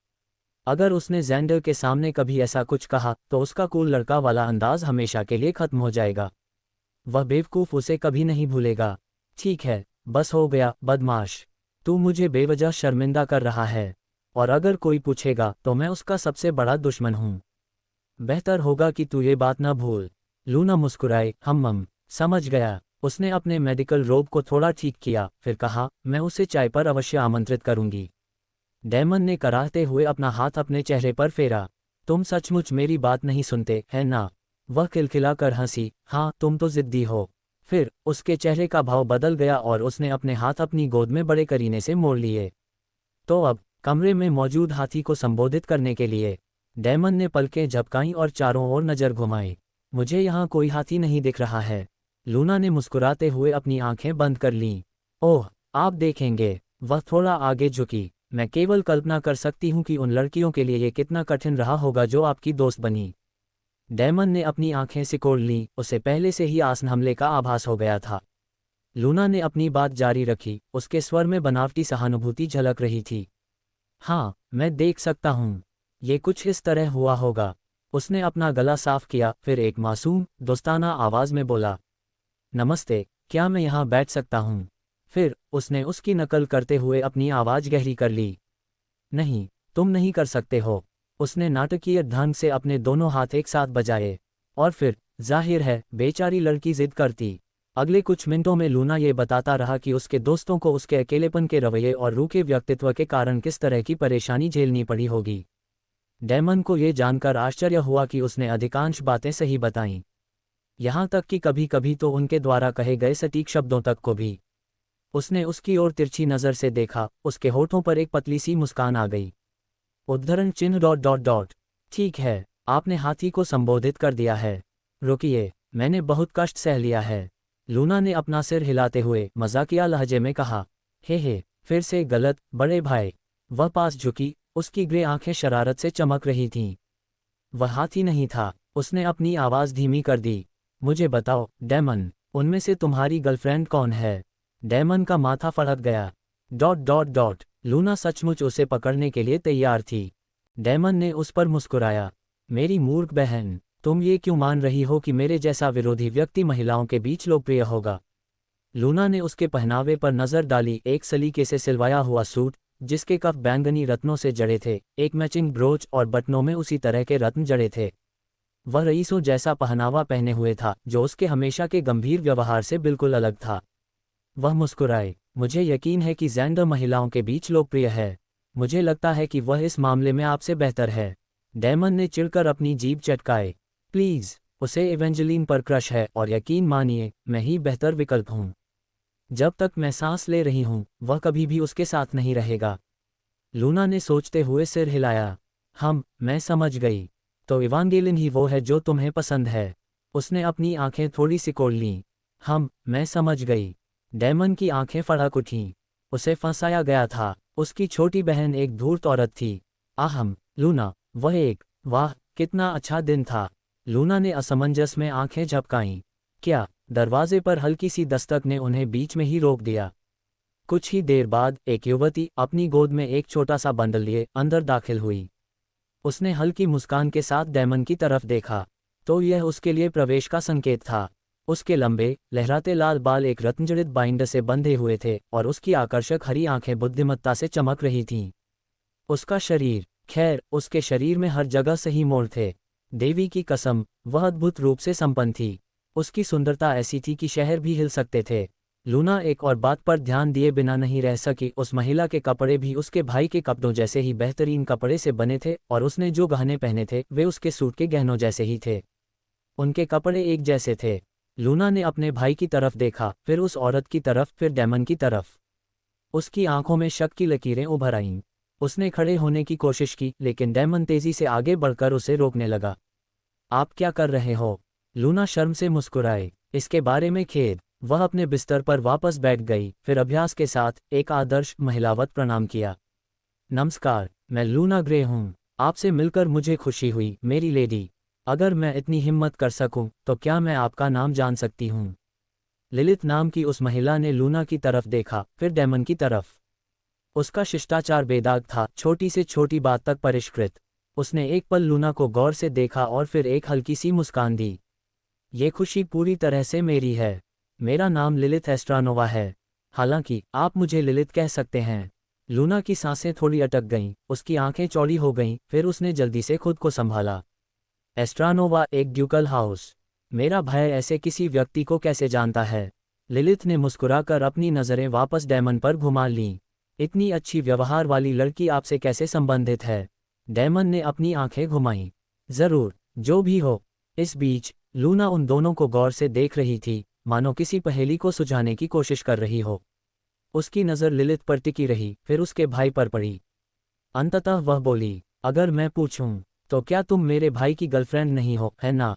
अगर उसने ज़ैंडर के सामने कभी ऐसा कुछ कहा तो उसका कूल लड़का वाला अंदाज हमेशा के लिए खत्म हो जाएगा। वह बेवकूफ़ उसे कभी नहीं भूलेगा। ठीक है, बस हो गया बदमाश। तू मुझे बेवजह शर्मिंदा कर रहा है, और अगर कोई पूछेगा तो मैं उसका सबसे बड़ा दुश्मन हूँ। बेहतर होगा कि तू ये बात न भूल। लूना मुस्कुराए, समझ गया। उसने अपने मेडिकल रोब को थोड़ा ठीक किया, फिर कहा, मैं उसे चाय पर अवश्य आमंत्रित करूंगी। डेमन ने कराहते हुए अपना हाथ अपने चेहरे पर फेरा। तुम सचमुच मेरी बात नहीं सुनते, है ना? वह खिलखिलाकर हंसी, हाँ तुम तो जिद्दी हो। फिर उसके चेहरे का भाव बदल गया और उसने अपने हाथ अपनी गोद में बड़े करीने से मोड़ लिए। तो अब कमरे में मौजूद हाथी को संबोधित करने के लिए डेमन ने पलकें झपकाईं और चारों ओर नजर घुमाई। मुझे यहाँ कोई हाथी नहीं दिख रहा है। लूना ने मुस्कुराते हुए अपनी आंखें बंद कर लीं। ओह, आप देखेंगे। वह थोड़ा आगे झुकी। मैं केवल कल्पना कर सकती हूँ कि उन लड़कियों के लिए ये कितना कठिन रहा होगा जो आपकी दोस्त बनी। डेमन ने अपनी आंखें सिकोड़ लीं, उसे पहले से ही आसन हमले का आभास हो गया था। लूना ने अपनी बात जारी रखी, उसके स्वर में बनावटी सहानुभूति झलक रही थी। हाँ, मैं देख सकता हूँ। ये कुछ इस तरह हुआ होगा। उसने अपना गला साफ किया, फिर एक मासूम, दोस्ताना आवाज़ में बोला, नमस्ते, क्या मैं यहाँ बैठ सकता हूँ? फिर उसने उसकी नकल करते हुए अपनी आवाज़ गहरी कर ली। नहीं, तुम नहीं कर सकते हो। उसने नाटकीय ढंग से अपने दोनों हाथ एक साथ बजाए। और फिर जाहिर है बेचारी लड़की जिद करती। अगले कुछ मिनटों में लूना ये बताता रहा कि उसके दोस्तों को उसके अकेलेपन के रवैये और रूखे व्यक्तित्व के कारण किस तरह की परेशानी झेलनी पड़ी होगी। डेमन को ये जानकर आश्चर्य हुआ कि उसने अधिकांश बातें सही बताईं। यहाँ तक कि कभी कभी तो उनके द्वारा कहे गए सटीक शब्दों तक को भी। उसने उसकी ओर तिरछी नज़र से देखा, उसके होठों पर एक पतली सी मुस्कान आ गई। उद्धरण चिन्ह डॉट डॉट डॉट। ठीक है, आपने हाथी को संबोधित कर दिया है। रुकिए, मैंने बहुत कष्ट सह लिया है। लूना ने अपना सिर हिलाते हुए मजाकिया लहजे में कहा। हे, फिर से गलत, बड़े भाई। वह पास झुकी, उसकी ग्रे आंखें शरारत से चमक रही थीं। वह हाथी नहीं था। उसने अपनी आवाज़ धीमी कर दी। मुझे बताओ, डेमन, उनमें से तुम्हारी गर्लफ्रेंड कौन है? डेमन का माथा फड़क गया। Dot dot dot. लूना सचमुच उसे पकड़ने के लिए तैयार थी। डेमन ने उस पर मुस्कुराया। मेरी मूर्ख बहन, तुम ये क्यों मान रही हो कि मेरे जैसा विरोधी व्यक्ति महिलाओं के बीच लोकप्रिय होगा? लूना ने उसके पहनावे पर नज़र डाली, एक सलीके से सिलवाया हुआ सूट, जिसके कफ बैंगनी रत्नों से जड़े थे, एक मैचिंग ब्रोच और बटनों में उसी तरह के रत्न जड़े थे। वह रईसों जैसा पहनावा पहने हुए था, जो उसके हमेशा के गंभीर व्यवहार से बिल्कुल अलग था। वह मुस्कुराए। मुझे यकीन है कि ज़ैंडर महिलाओं के बीच लोकप्रिय है। मुझे लगता है कि वह इस मामले में आपसे बेहतर है। डेमन ने चिढ़कर अपनी जीभ चटकाए। प्लीज़, उसे इवेंजेलिन पर क्रश है और यकीन मानिए, मैं ही बेहतर विकल्प हूँ। जब तक मैं सांस ले रही हूँ, वह कभी भी उसके साथ नहीं रहेगा। लूना ने सोचते हुए सिर हिलाया। मैं समझ गई। तो इवांजेलिन ही वो है जो तुम्हें पसंद है। उसने अपनी आंखें थोड़ी सिकोड़ लीं। मैं समझ गई। डेमन की आंखें फड़क उठीं। उसे फंसाया गया था। उसकी छोटी बहन एक धूर्त औरत थी। लूना, वाह, कितना अच्छा दिन था। लूना ने असमंजस में आंखें झपकाईं। क्या? दरवाजे पर हल्की सी दस्तक ने उन्हें बीच में ही रोक दिया। कुछ ही देर बाद एक युवती अपनी गोद में एक छोटा सा बंडल लिए अंदर दाखिल हुई। उसने हल्की मुस्कान के साथ डेमन की तरफ देखा, तो यह उसके लिए प्रवेश का संकेत था। उसके लंबे, लहराते लाल बाल एक रत्नजड़ित बाइंडर से बंधे हुए थे और उसकी आकर्षक हरी आंखें बुद्धिमत्ता से चमक रही थीं। उसका शरीर, खैर, उसके शरीर में हर जगह सही मोड़ थे। देवी की कसम, वह अद्भुत रूप से संपन्न थी। उसकी सुंदरता ऐसी थी कि शहर भी हिल सकते थे। लूना एक और बात पर ध्यान दिए बिना नहीं रह सकी, उस महिला के कपड़े भी उसके भाई के कपड़ों जैसे ही बेहतरीन कपड़े से बने थे और उसने जो गहने पहने थे वे उसके सूट के गहनों जैसे ही थे। उनके कपड़े एक जैसे थे। लूना ने अपने भाई की तरफ देखा, फिर उस औरत की तरफ, फिर डेमन की तरफ। उसकी आंखों में शक की लकीरें उभर आईं। उसने खड़े होने की कोशिश की, लेकिन डेमन तेजी से आगे बढ़कर उसे रोकने लगा। आप क्या कर रहे हो? लूना शर्म से मुस्कुराए। इसके बारे में खेद। वह अपने बिस्तर पर वापस बैठ गई, फिर अभ्यास के साथ एक आदर्श महिलावत प्रणाम किया। नमस्कार, मैं लूना ग्रे हूँ। आपसे मिलकर मुझे खुशी हुई, मेरी लेडी। अगर मैं इतनी हिम्मत कर सकूं, तो क्या मैं आपका नाम जान सकती हूँ? लिलित नाम की उस महिला ने लूना की तरफ देखा, फिर डेमन की तरफ। उसका शिष्टाचार बेदाग था, छोटी से छोटी बात तक परिष्कृत। उसने एक पल लूना को गौर से देखा और फिर एक हल्की सी मुस्कान दी। ये खुशी पूरी तरह से मेरी है। मेरा नाम लिलिथ एस्ट्रानोवा है। हालांकि आप मुझे लिलिथ कह सकते हैं। लूना की सांसें थोड़ी अटक गईं, उसकी आंखें चौड़ी हो गईं, फिर उसने जल्दी से खुद को संभाला। एस्ट्रानोवा, एक ड्यूकल हाउस। मेरा भाई ऐसे किसी व्यक्ति को कैसे जानता है? लिलिथ ने मुस्कुराकर अपनी नज़रें वापस डेमन पर घुमा लीं। इतनी अच्छी व्यवहार वाली लड़की आपसे कैसे संबंधित है? डेमन ने अपनी आंखें घुमाईं। जरूर, जो भी हो। इस बीच लूना उन दोनों को गौर से देख रही थी, मानो किसी पहेली को सुझाने की कोशिश कर रही हो। उसकी नज़र लिलिथ पर टिकी रही, फिर उसके भाई पर पड़ी। अंततः वह बोली, अगर मैं पूछूं, तो क्या तुम मेरे भाई की गर्लफ्रेंड नहीं हो, है ना?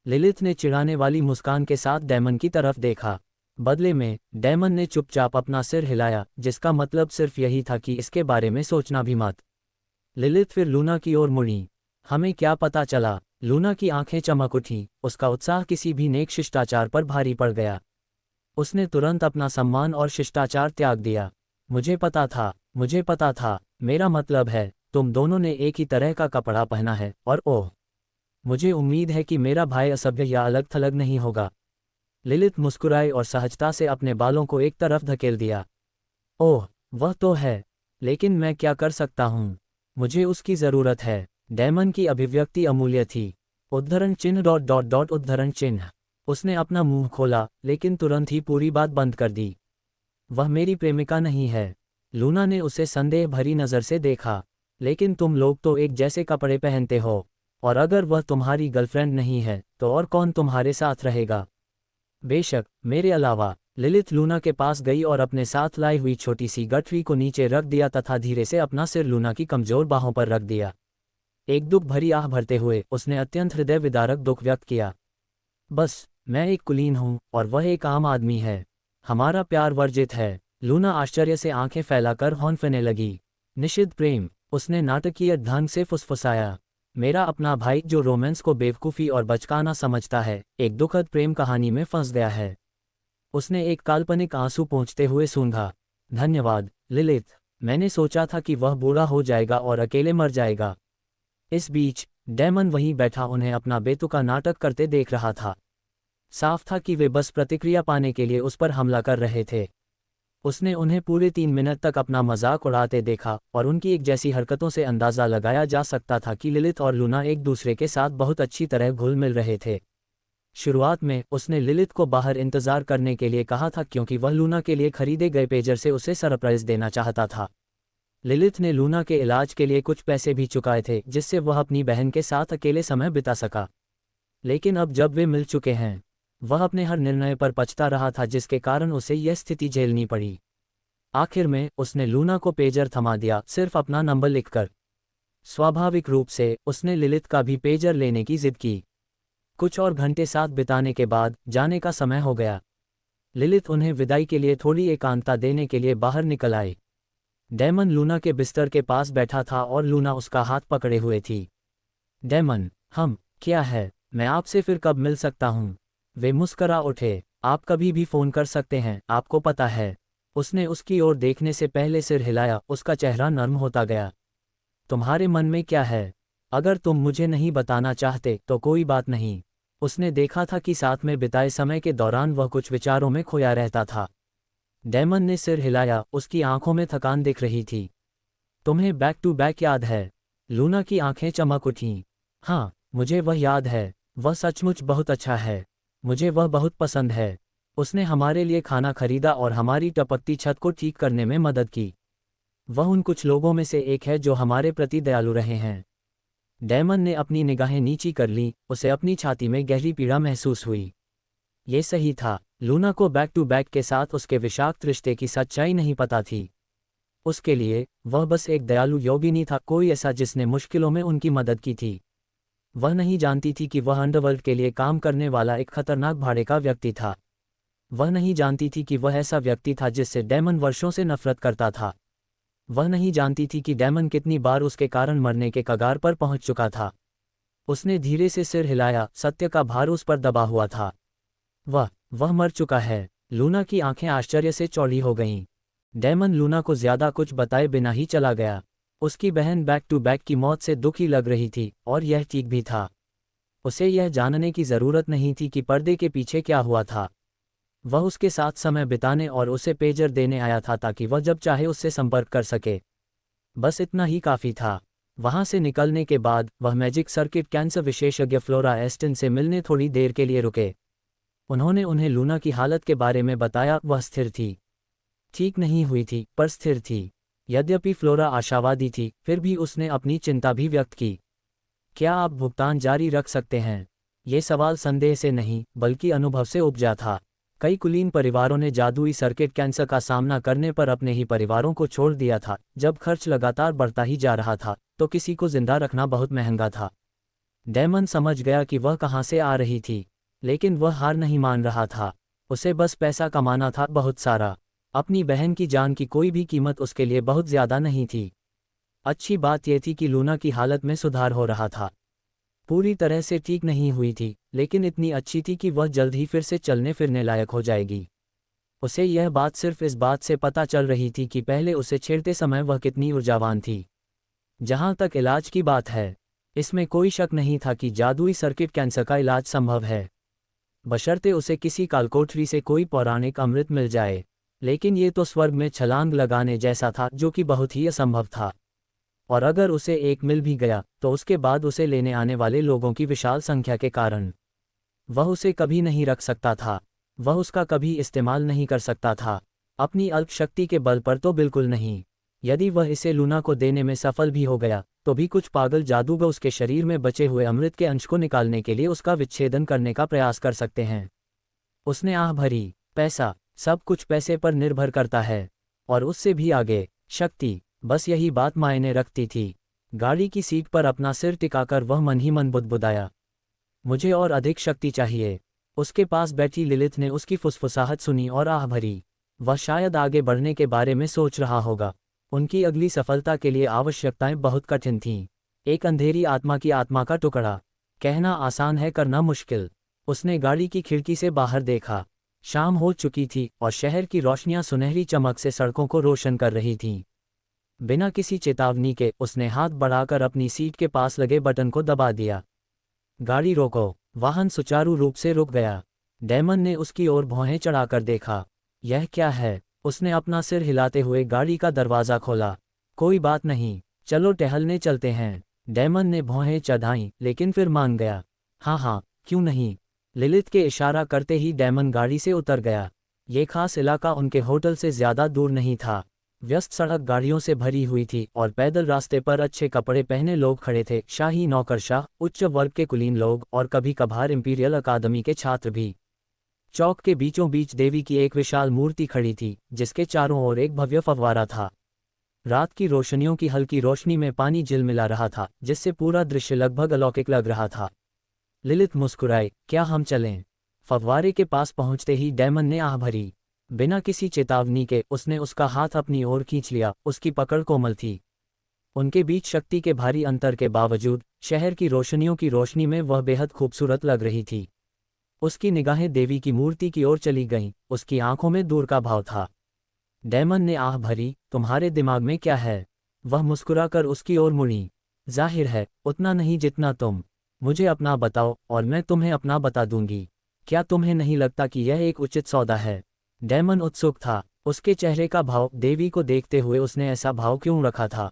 लिलिथ ने चिढ़ाने वाली मुस्कान के साथ डेमन की तरफ देखा। बदले में डेमन ने चुपचाप अपना सिर हिलाया, जिसका मतलब सिर्फ यही था कि इसके बारे में सोचना भी मत। लिलिथ फिर लूना की ओर मुड़ी। हमें क्या पता चला? लूना की आंखें चमक उठीं, उसका उत्साह किसी भी नेक शिष्टाचार पर भारी पड़ गया। उसने तुरंत अपना सम्मान और शिष्टाचार त्याग दिया। मुझे पता था, मेरा मतलब है, तुम दोनों ने एक ही तरह का कपड़ा पहना है, और ओह, मुझे उम्मीद है कि मेरा भाई असभ्य या अलग थलग नहीं होगा। लिलिथ मुस्कुराई और सहजता से अपने बालों को एक तरफ धकेल दिया। ओह, वह तो है, लेकिन मैं क्या कर सकता हूँ? मुझे उसकी ज़रूरत है। डेमन की अभिव्यक्ति अमूल्य थी। उद्धरण चिन्ह डॉट डॉट डॉट उद्धरण चिन्ह। उसने अपना मुंह खोला, लेकिन तुरंत ही पूरी बात बंद कर दी। वह मेरी प्रेमिका नहीं है। लूना ने उसे संदेह भरी नज़र से देखा। लेकिन तुम लोग तो एक जैसे कपड़े पहनते हो, और अगर वह तुम्हारी गर्लफ्रेंड नहीं है, तो और कौन तुम्हारे साथ रहेगा? बेशक, मेरे अलावा। लिलिथ लूना के पास गई और अपने साथ लाई हुई छोटी सी गठरी को नीचे रख दिया तथा धीरे से अपना सिर लूना की कमजोर बाहों पर रख दिया। एक दुख भरी आह भरते हुए उसने अत्यंत हृदय विदारक दुख व्यक्त किया। बस, मैं एक कुलीन हूँ और वह एक आम आदमी है। हमारा प्यार वर्जित है। लूना आश्चर्य से आंखें फैलाकर हौंफने लगी। निषिद्ध प्रेम, उसने नाटकीय ढंग से फुसफुसाया। मेरा अपना भाई, जो रोमांस को बेवकूफ़ी और बचकाना समझता है, एक दुखद प्रेम कहानी में फंस गया है। उसने एक काल्पनिक आंसू पोंछते हुए सूंघा। धन्यवाद, लिलिथ। मैंने सोचा था कि वह बूढ़ा हो जाएगा और अकेले मर जाएगा। इस बीच डेमन वहीं बैठा उन्हें अपना बेतुका नाटक करते देख रहा था। साफ था कि वे बस प्रतिक्रिया पाने के लिए उस पर हमला कर रहे थे। उसने उन्हें पूरे 3 मिनट तक अपना मजाक उड़ाते देखा, और उनकी एक जैसी हरकतों से अंदाज़ा लगाया जा सकता था कि लिलिथ और लूना एक दूसरे के साथ बहुत अच्छी तरह घुल मिल रहे थे। शुरुआत में उसने लिलिथ को बाहर इंतजार करने के लिए कहा था, क्योंकि वह लूना के लिए खरीदे गए पेजर से उसे सरप्राइज देना चाहता था। लिलिथ ने लूना के इलाज के लिए कुछ पैसे भी चुकाए थे, जिससे वह अपनी बहन के साथ अकेले समय बिता सका। लेकिन अब जब वे मिल चुके हैं, वह अपने हर निर्णय पर पछता रहा था, जिसके कारण उसे यह स्थिति झेलनी पड़ी। आखिर में उसने लूना को पेजर थमा दिया, सिर्फ अपना नंबर लिखकर। स्वाभाविक रूप से उसने लिलिथ का भी पेजर लेने की जिद की। कुछ और घंटे साथ बिताने के बाद जाने का समय हो गया। लिलिथ उन्हें विदाई के लिए थोड़ी एकांतता देने के लिए बाहर निकल आई। डेमन लूना के बिस्तर के पास बैठा था और लूना उसका हाथ पकड़े हुए थी। डेमन, क्या है? मैं आपसे फिर कब मिल सकता हूँ? वे मुस्करा उठे। आप कभी भी फ़ोन कर सकते हैं, आपको पता है। उसने उसकी ओर देखने से पहले सिर हिलाया, उसका चेहरा नर्म होता गया। तुम्हारे मन में क्या है? अगर तुम मुझे नहीं बताना चाहते तो कोई बात नहीं। उसने देखा था कि साथ में बिताए समय के दौरान वह कुछ विचारों में खोया रहता था। डेमन ने सिर हिलाया, उसकी आंखों में थकान दिख रही थी। तुम्हें बैक टू बैक याद है? लूना की आंखें चमक उठीं। हाँ, मुझे वह याद है, वह सचमुच बहुत अच्छा है। मुझे वह बहुत पसंद है। उसने हमारे लिए खाना खरीदा और हमारी टपकती छत को ठीक करने में मदद की। वह उन कुछ लोगों में से एक है जो हमारे प्रति दयालु रहे हैं। डैमन ने अपनी निगाहें नीची कर लीं, उसे अपनी छाती में गहरी पीड़ा महसूस हुई। ये सही था, लूना को बैक टू बैक के साथ उसके विषाक्त रिश्ते की सच्चाई नहीं पता थी। उसके लिए वह बस एक दयालु योगिनी था, कोई ऐसा जिसने मुश्किलों में उनकी मदद की थी। वह नहीं जानती थी कि वह अंडरवर्ल्ड के लिए काम करने वाला एक खतरनाक भाड़े का व्यक्ति था। वह नहीं जानती थी कि वह ऐसा व्यक्ति था जिससे डैमन वर्षों से नफरत करता था। वह नहीं जानती थी कि डैमन कितनी बार उसके कारण मरने के कगार पर पहुंच चुका था। उसने धीरे से सिर हिलाया, सत्य का भार उस पर दबा हुआ था। वह मर चुका है। लूना की आंखें आश्चर्य से चौड़ी हो गईं। डैमन लूना को ज्यादा कुछ बताए बिना ही चला गया। उसकी बहन बैक टू बैक की मौत से दुखी लग रही थी, और यह ठीक भी था। उसे यह जानने की जरूरत नहीं थी कि पर्दे के पीछे क्या हुआ था। वह उसके साथ समय बिताने और उसे पेजर देने आया था ताकि वह जब चाहे उससे संपर्क कर सके। बस इतना ही काफ़ी था। वहां से निकलने के बाद वह मैजिक सर्किट कैंसर विशेषज्ञ फ्लोरा एस्टन से मिलने थोड़ी देर के लिए रुके। उन्होंने उन्हें लूना की हालत के बारे में बताया। वह स्थिर थी, ठीक नहीं हुई थी, पर स्थिर थी। यद्यपि फ्लोरा आशावादी थी, फिर भी उसने अपनी चिंता भी व्यक्त की। क्या आप भुगतान जारी रख सकते हैं? ये सवाल संदेह से नहीं, बल्कि अनुभव से उपजा था। कई कुलीन परिवारों ने जादुई सर्किट कैंसर का सामना करने पर अपने ही परिवारों को छोड़ दिया था। जब खर्च लगातार बढ़ता ही जा रहा था, तो किसी को जिंदा रखना बहुत महंगा था। डैमन समझ गया कि वह कहाँ से आ रही थी, लेकिन वह हार नहीं मान रहा था। उसे बस पैसा कमाना था, बहुत सारा। अपनी बहन की जान की कोई भी कीमत उसके लिए बहुत ज्यादा नहीं थी। अच्छी बात यह थी कि लूना की हालत में सुधार हो रहा था। पूरी तरह से ठीक नहीं हुई थी, लेकिन इतनी अच्छी थी कि वह जल्द ही फिर से चलने फिरने लायक हो जाएगी। उसे यह बात सिर्फ इस बात से पता चल रही थी कि पहले उसे छेड़ते समय वह कितनी ऊर्जावान थी। जहां तक इलाज की बात है, इसमें कोई शक नहीं था कि जादुई सर्किट कैंसर का इलाज संभव है, बशर्ते उसे किसी कालकोठरी से कोई पौराणिक अमृत मिल जाए। लेकिन ये तो स्वर्ग में छलांग लगाने जैसा था, जो कि बहुत ही असंभव था। और अगर उसे एक मिल भी गया, तो उसके बाद उसे लेने आने वाले लोगों की विशाल संख्या के कारण वह उसे कभी नहीं रख सकता था। वह उसका कभी इस्तेमाल नहीं कर सकता था, अपनी अल्प शक्ति के बल पर तो बिल्कुल नहीं। यदि वह इसे लूना को देने में सफल भी हो गया, तो भी कुछ पागल जादूगर उसके शरीर में बचे हुए अमृत के अंश को निकालने के लिए उसका विच्छेदन करने का प्रयास कर सकते हैं। उसने आह भरी। पैसा, सब कुछ पैसे पर निर्भर करता है, और उससे भी आगे शक्ति। बस यही बात मायने रखती थी। गाड़ी की सीट पर अपना सिर टिकाकर वह मन ही मन बुदबुदाया, मुझे और अधिक शक्ति चाहिए। उसके पास बैठी लिलिथ ने उसकी फुसफुसाहट सुनी और आह भरी। वह शायद आगे बढ़ने के बारे में सोच रहा होगा। उनकी अगली सफलता के लिए आवश्यकताएं बहुत कठिन थीं। एक अंधेरी आत्मा की आत्मा का टुकड़ा। कहना आसान है, करना मुश्किल। उसने गाड़ी की खिड़की से बाहर देखा। शाम हो चुकी थी और शहर की रोशनियां सुनहरी चमक से सड़कों को रोशन कर रही थीं। बिना किसी चेतावनी के उसने हाथ बढ़ाकर अपनी सीट के पास लगे बटन को दबा दिया। गाड़ी रोको। वाहन सुचारू रूप से रुक गया। डैमन ने उसकी ओर भौहें चढ़ाकर देखा। यह क्या है? उसने अपना सिर हिलाते हुए गाड़ी का दरवाज़ा खोला। कोई बात नहीं, चलो टहलने चलते हैं। डैमन ने भौहें चढ़ाईं, लेकिन फिर मान गया। हाँ हाँ, क्यों नहीं। लिलिथ के इशारा करते ही डैमन गाड़ी से उतर गया। ये खास इलाका उनके होटल से ज्यादा दूर नहीं था। व्यस्त सड़क गाड़ियों से भरी हुई थी और पैदल रास्ते पर अच्छे कपड़े पहने लोग खड़े थे। शाही नौकरशाह, उच्च वर्ग के कुलीन लोग और कभी कभार इंपीरियल अकादमी के छात्र भी। चौक के बीचों बीच देवी की एक विशाल मूर्ति खड़ी थी, जिसके चारों ओर एक भव्य फव्वारा था। रात की रोशनियों की हल्की रोशनी में पानी झिलमिला रहा था, जिससे पूरा दृश्य लगभग अलौकिक लग रहा था। लिलिथ मुस्कुराई, क्या हम चलें? फव्वारे के पास पहुंचते ही डैमन ने आह भरी। बिना किसी चेतावनी के उसने उसका हाथ अपनी ओर खींच लिया। उसकी पकड़ कोमल थी। उनके बीच शक्ति के भारी अंतर के बावजूद शहर की रोशनियों की रोशनी में वह बेहद खूबसूरत लग रही थी। उसकी निगाहें देवी की मूर्ति की ओर चली गईं। उसकी आंखों में दूर का भाव था। डैमन ने आह भरी, तुम्हारे दिमाग में क्या है? वह मुस्कुराकर उसकी ओर मुड़ी। जाहिर है, उतना नहीं जितना तुम। मुझे अपना बताओ और मैं तुम्हें अपना बता दूंगी। क्या तुम्हें नहीं लगता कि यह एक उचित सौदा है? डैमन उत्सुक था। उसके चेहरे का भाव, देवी को देखते हुए उसने ऐसा भाव क्यों रखा था?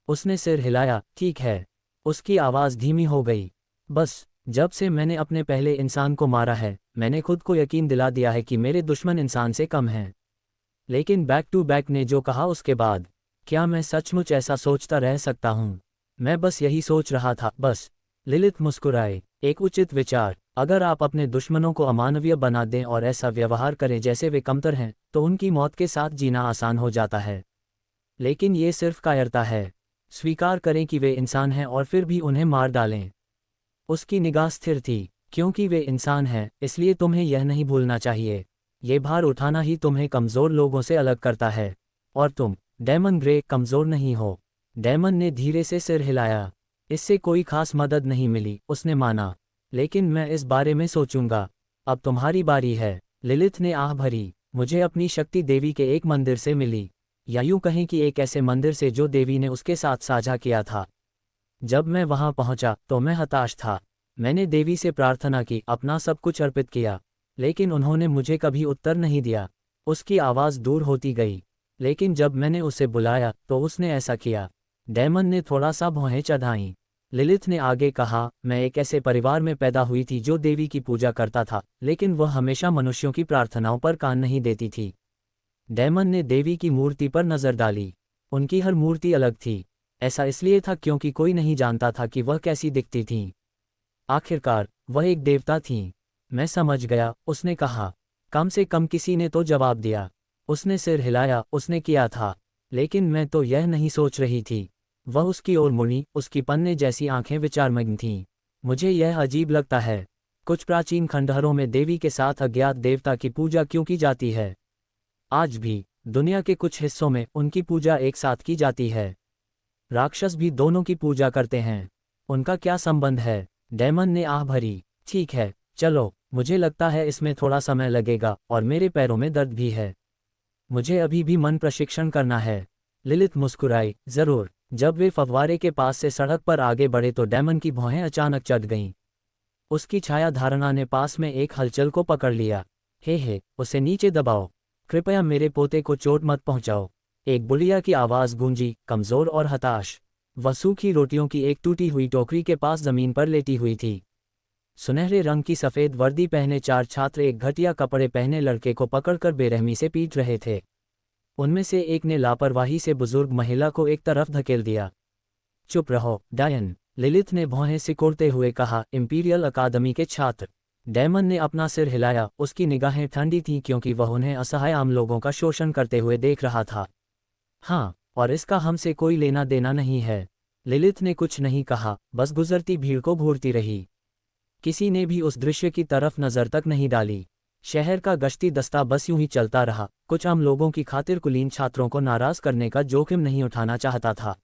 उसने सिर हिलाया, ठीक है। उसकी आवाज़ धीमी हो गई। बस जब से मैंने अपने पहले इंसान को मारा है, मैंने खुद को यकीन दिला दिया है कि मेरे दुश्मन इंसान से कम हैं। लेकिन बैक टू बैक ने जो कहा उसके बाद, क्या मैं सचमुच ऐसा सोचता रह सकता हूँ? मैं बस यही सोच रहा था, बस। लिलिथ मुस्कुराए। एक उचित विचार। अगर आप अपने दुश्मनों को अमानवीय बना दें और ऐसा व्यवहार करें जैसे वे कमतर हैं, तो उनकी मौत के साथ जीना आसान हो जाता है। लेकिन ये सिर्फ कायरता है। स्वीकार करें कि वे इंसान हैं और फिर भी उन्हें मार डालें। उसकी निगाह स्थिर थी। क्योंकि वे इंसान हैं, इसलिए तुम्हें यह नहीं भूलना चाहिए। ये भार उठाना ही तुम्हें कमज़ोर लोगों से अलग करता है। और तुम, डेमन ग्रे, कमज़ोर नहीं हो। डेमन ने धीरे से सिर हिलाया। इससे कोई खास मदद नहीं मिली, उसने माना। लेकिन मैं इस बारे में सोचूंगा। अब तुम्हारी बारी है। लिलिथ ने आह भरी। मुझे अपनी शक्ति देवी के एक मंदिर से मिली, या यूं कहें कि एक ऐसे मंदिर से जो देवी ने उसके साथ साझा किया था। जब मैं वहां पहुंचा तो मैं हताश था। मैंने देवी से प्रार्थना की, अपना सब कुछ अर्पित किया, लेकिन उन्होंने मुझे कभी उत्तर नहीं दिया। उसकी आवाज़ दूर होती गई। लेकिन जब मैंने उसे बुलाया तो उसने ऐसा किया। डेमन ने थोड़ा सा भौहें चढ़ाईं। लिलिथ ने आगे कहा, मैं एक ऐसे परिवार में पैदा हुई थी जो देवी की पूजा करता था, लेकिन वह हमेशा मनुष्यों की प्रार्थनाओं पर कान नहीं देती थी। डेमन ने देवी की मूर्ति पर नज़र डाली। उनकी हर मूर्ति अलग थी। ऐसा इसलिए था क्योंकि कोई नहीं जानता था कि वह कैसी दिखती थीं। आखिरकार वह एक देवता थीं। मैं समझ गया, उसने कहा। कम से कम किसी ने तो जवाब दिया। उसने सिर हिलाया, उसने किया था। लेकिन मैं तो यह नहीं सोच रही थी। वह उसकी ओर मुड़ी, उसकी पन्ने जैसी आंखें विचारमग्न थीं। मुझे यह अजीब लगता है। कुछ प्राचीन खंडहरों में देवी के साथ अज्ञात देवता की पूजा क्यों की जाती है? आज भी दुनिया के कुछ हिस्सों में उनकी पूजा एक साथ की जाती है। राक्षस भी दोनों की पूजा करते हैं। उनका क्या संबंध है? डेमन ने आह भरी। ठीक है, चलो, मुझे लगता है इसमें थोड़ा समय लगेगा और मेरे पैरों में दर्द भी है। मुझे अभी भी मन प्रशिक्षण करना है। लिलिथ मुस्कुराई। जरूर। जब वे फव्वारे के पास से सड़क पर आगे बढ़े तो डेमन की भौहें अचानक चढ़ गईं। उसकी छाया धारणा ने पास में एक हलचल को पकड़ लिया। हे, उसे नीचे दबाओ। कृपया मेरे पोते को चोट मत पहुंचाओ। एक बुढ़िया की आवाज़ गूंजी, कमज़ोर और हताश। वह सूखी रोटियों की एक टूटी हुई टोकरी के पास ज़मीन पर लेटी हुई थी। सुनहरे रंग की सफ़ेद वर्दी पहने 4 छात्र एक घटिया कपड़े पहने लड़के को पकड़कर बेरहमी से पीट रहे थे। उनमें से एक ने लापरवाही से बुजुर्ग महिला को एक तरफ धकेल दिया। चुप रहो, डायन, लिलिथ ने भौहें सिकोड़ते हुए कहा। इंपीरियल अकादमी के छात्र। डेमन ने अपना सिर हिलाया। उसकी निगाहें ठंडी थीं क्योंकि वह उन्हें असहाय आम लोगों का शोषण करते हुए देख रहा था। हाँ, और इसका हमसे कोई लेना देना नहीं है। लिलिथ ने कुछ नहीं कहा, बस गुजरती भीड़ को घूरती रही। किसी ने भी उस दृश्य की तरफ नज़र तक नहीं डाली। शहर का गश्ती दस्ता बस यूं ही चलता रहा। कुछ आम लोगों की खातिर कुलीन छात्रों को नाराज़ करने का जोखिम नहीं उठाना चाहता था।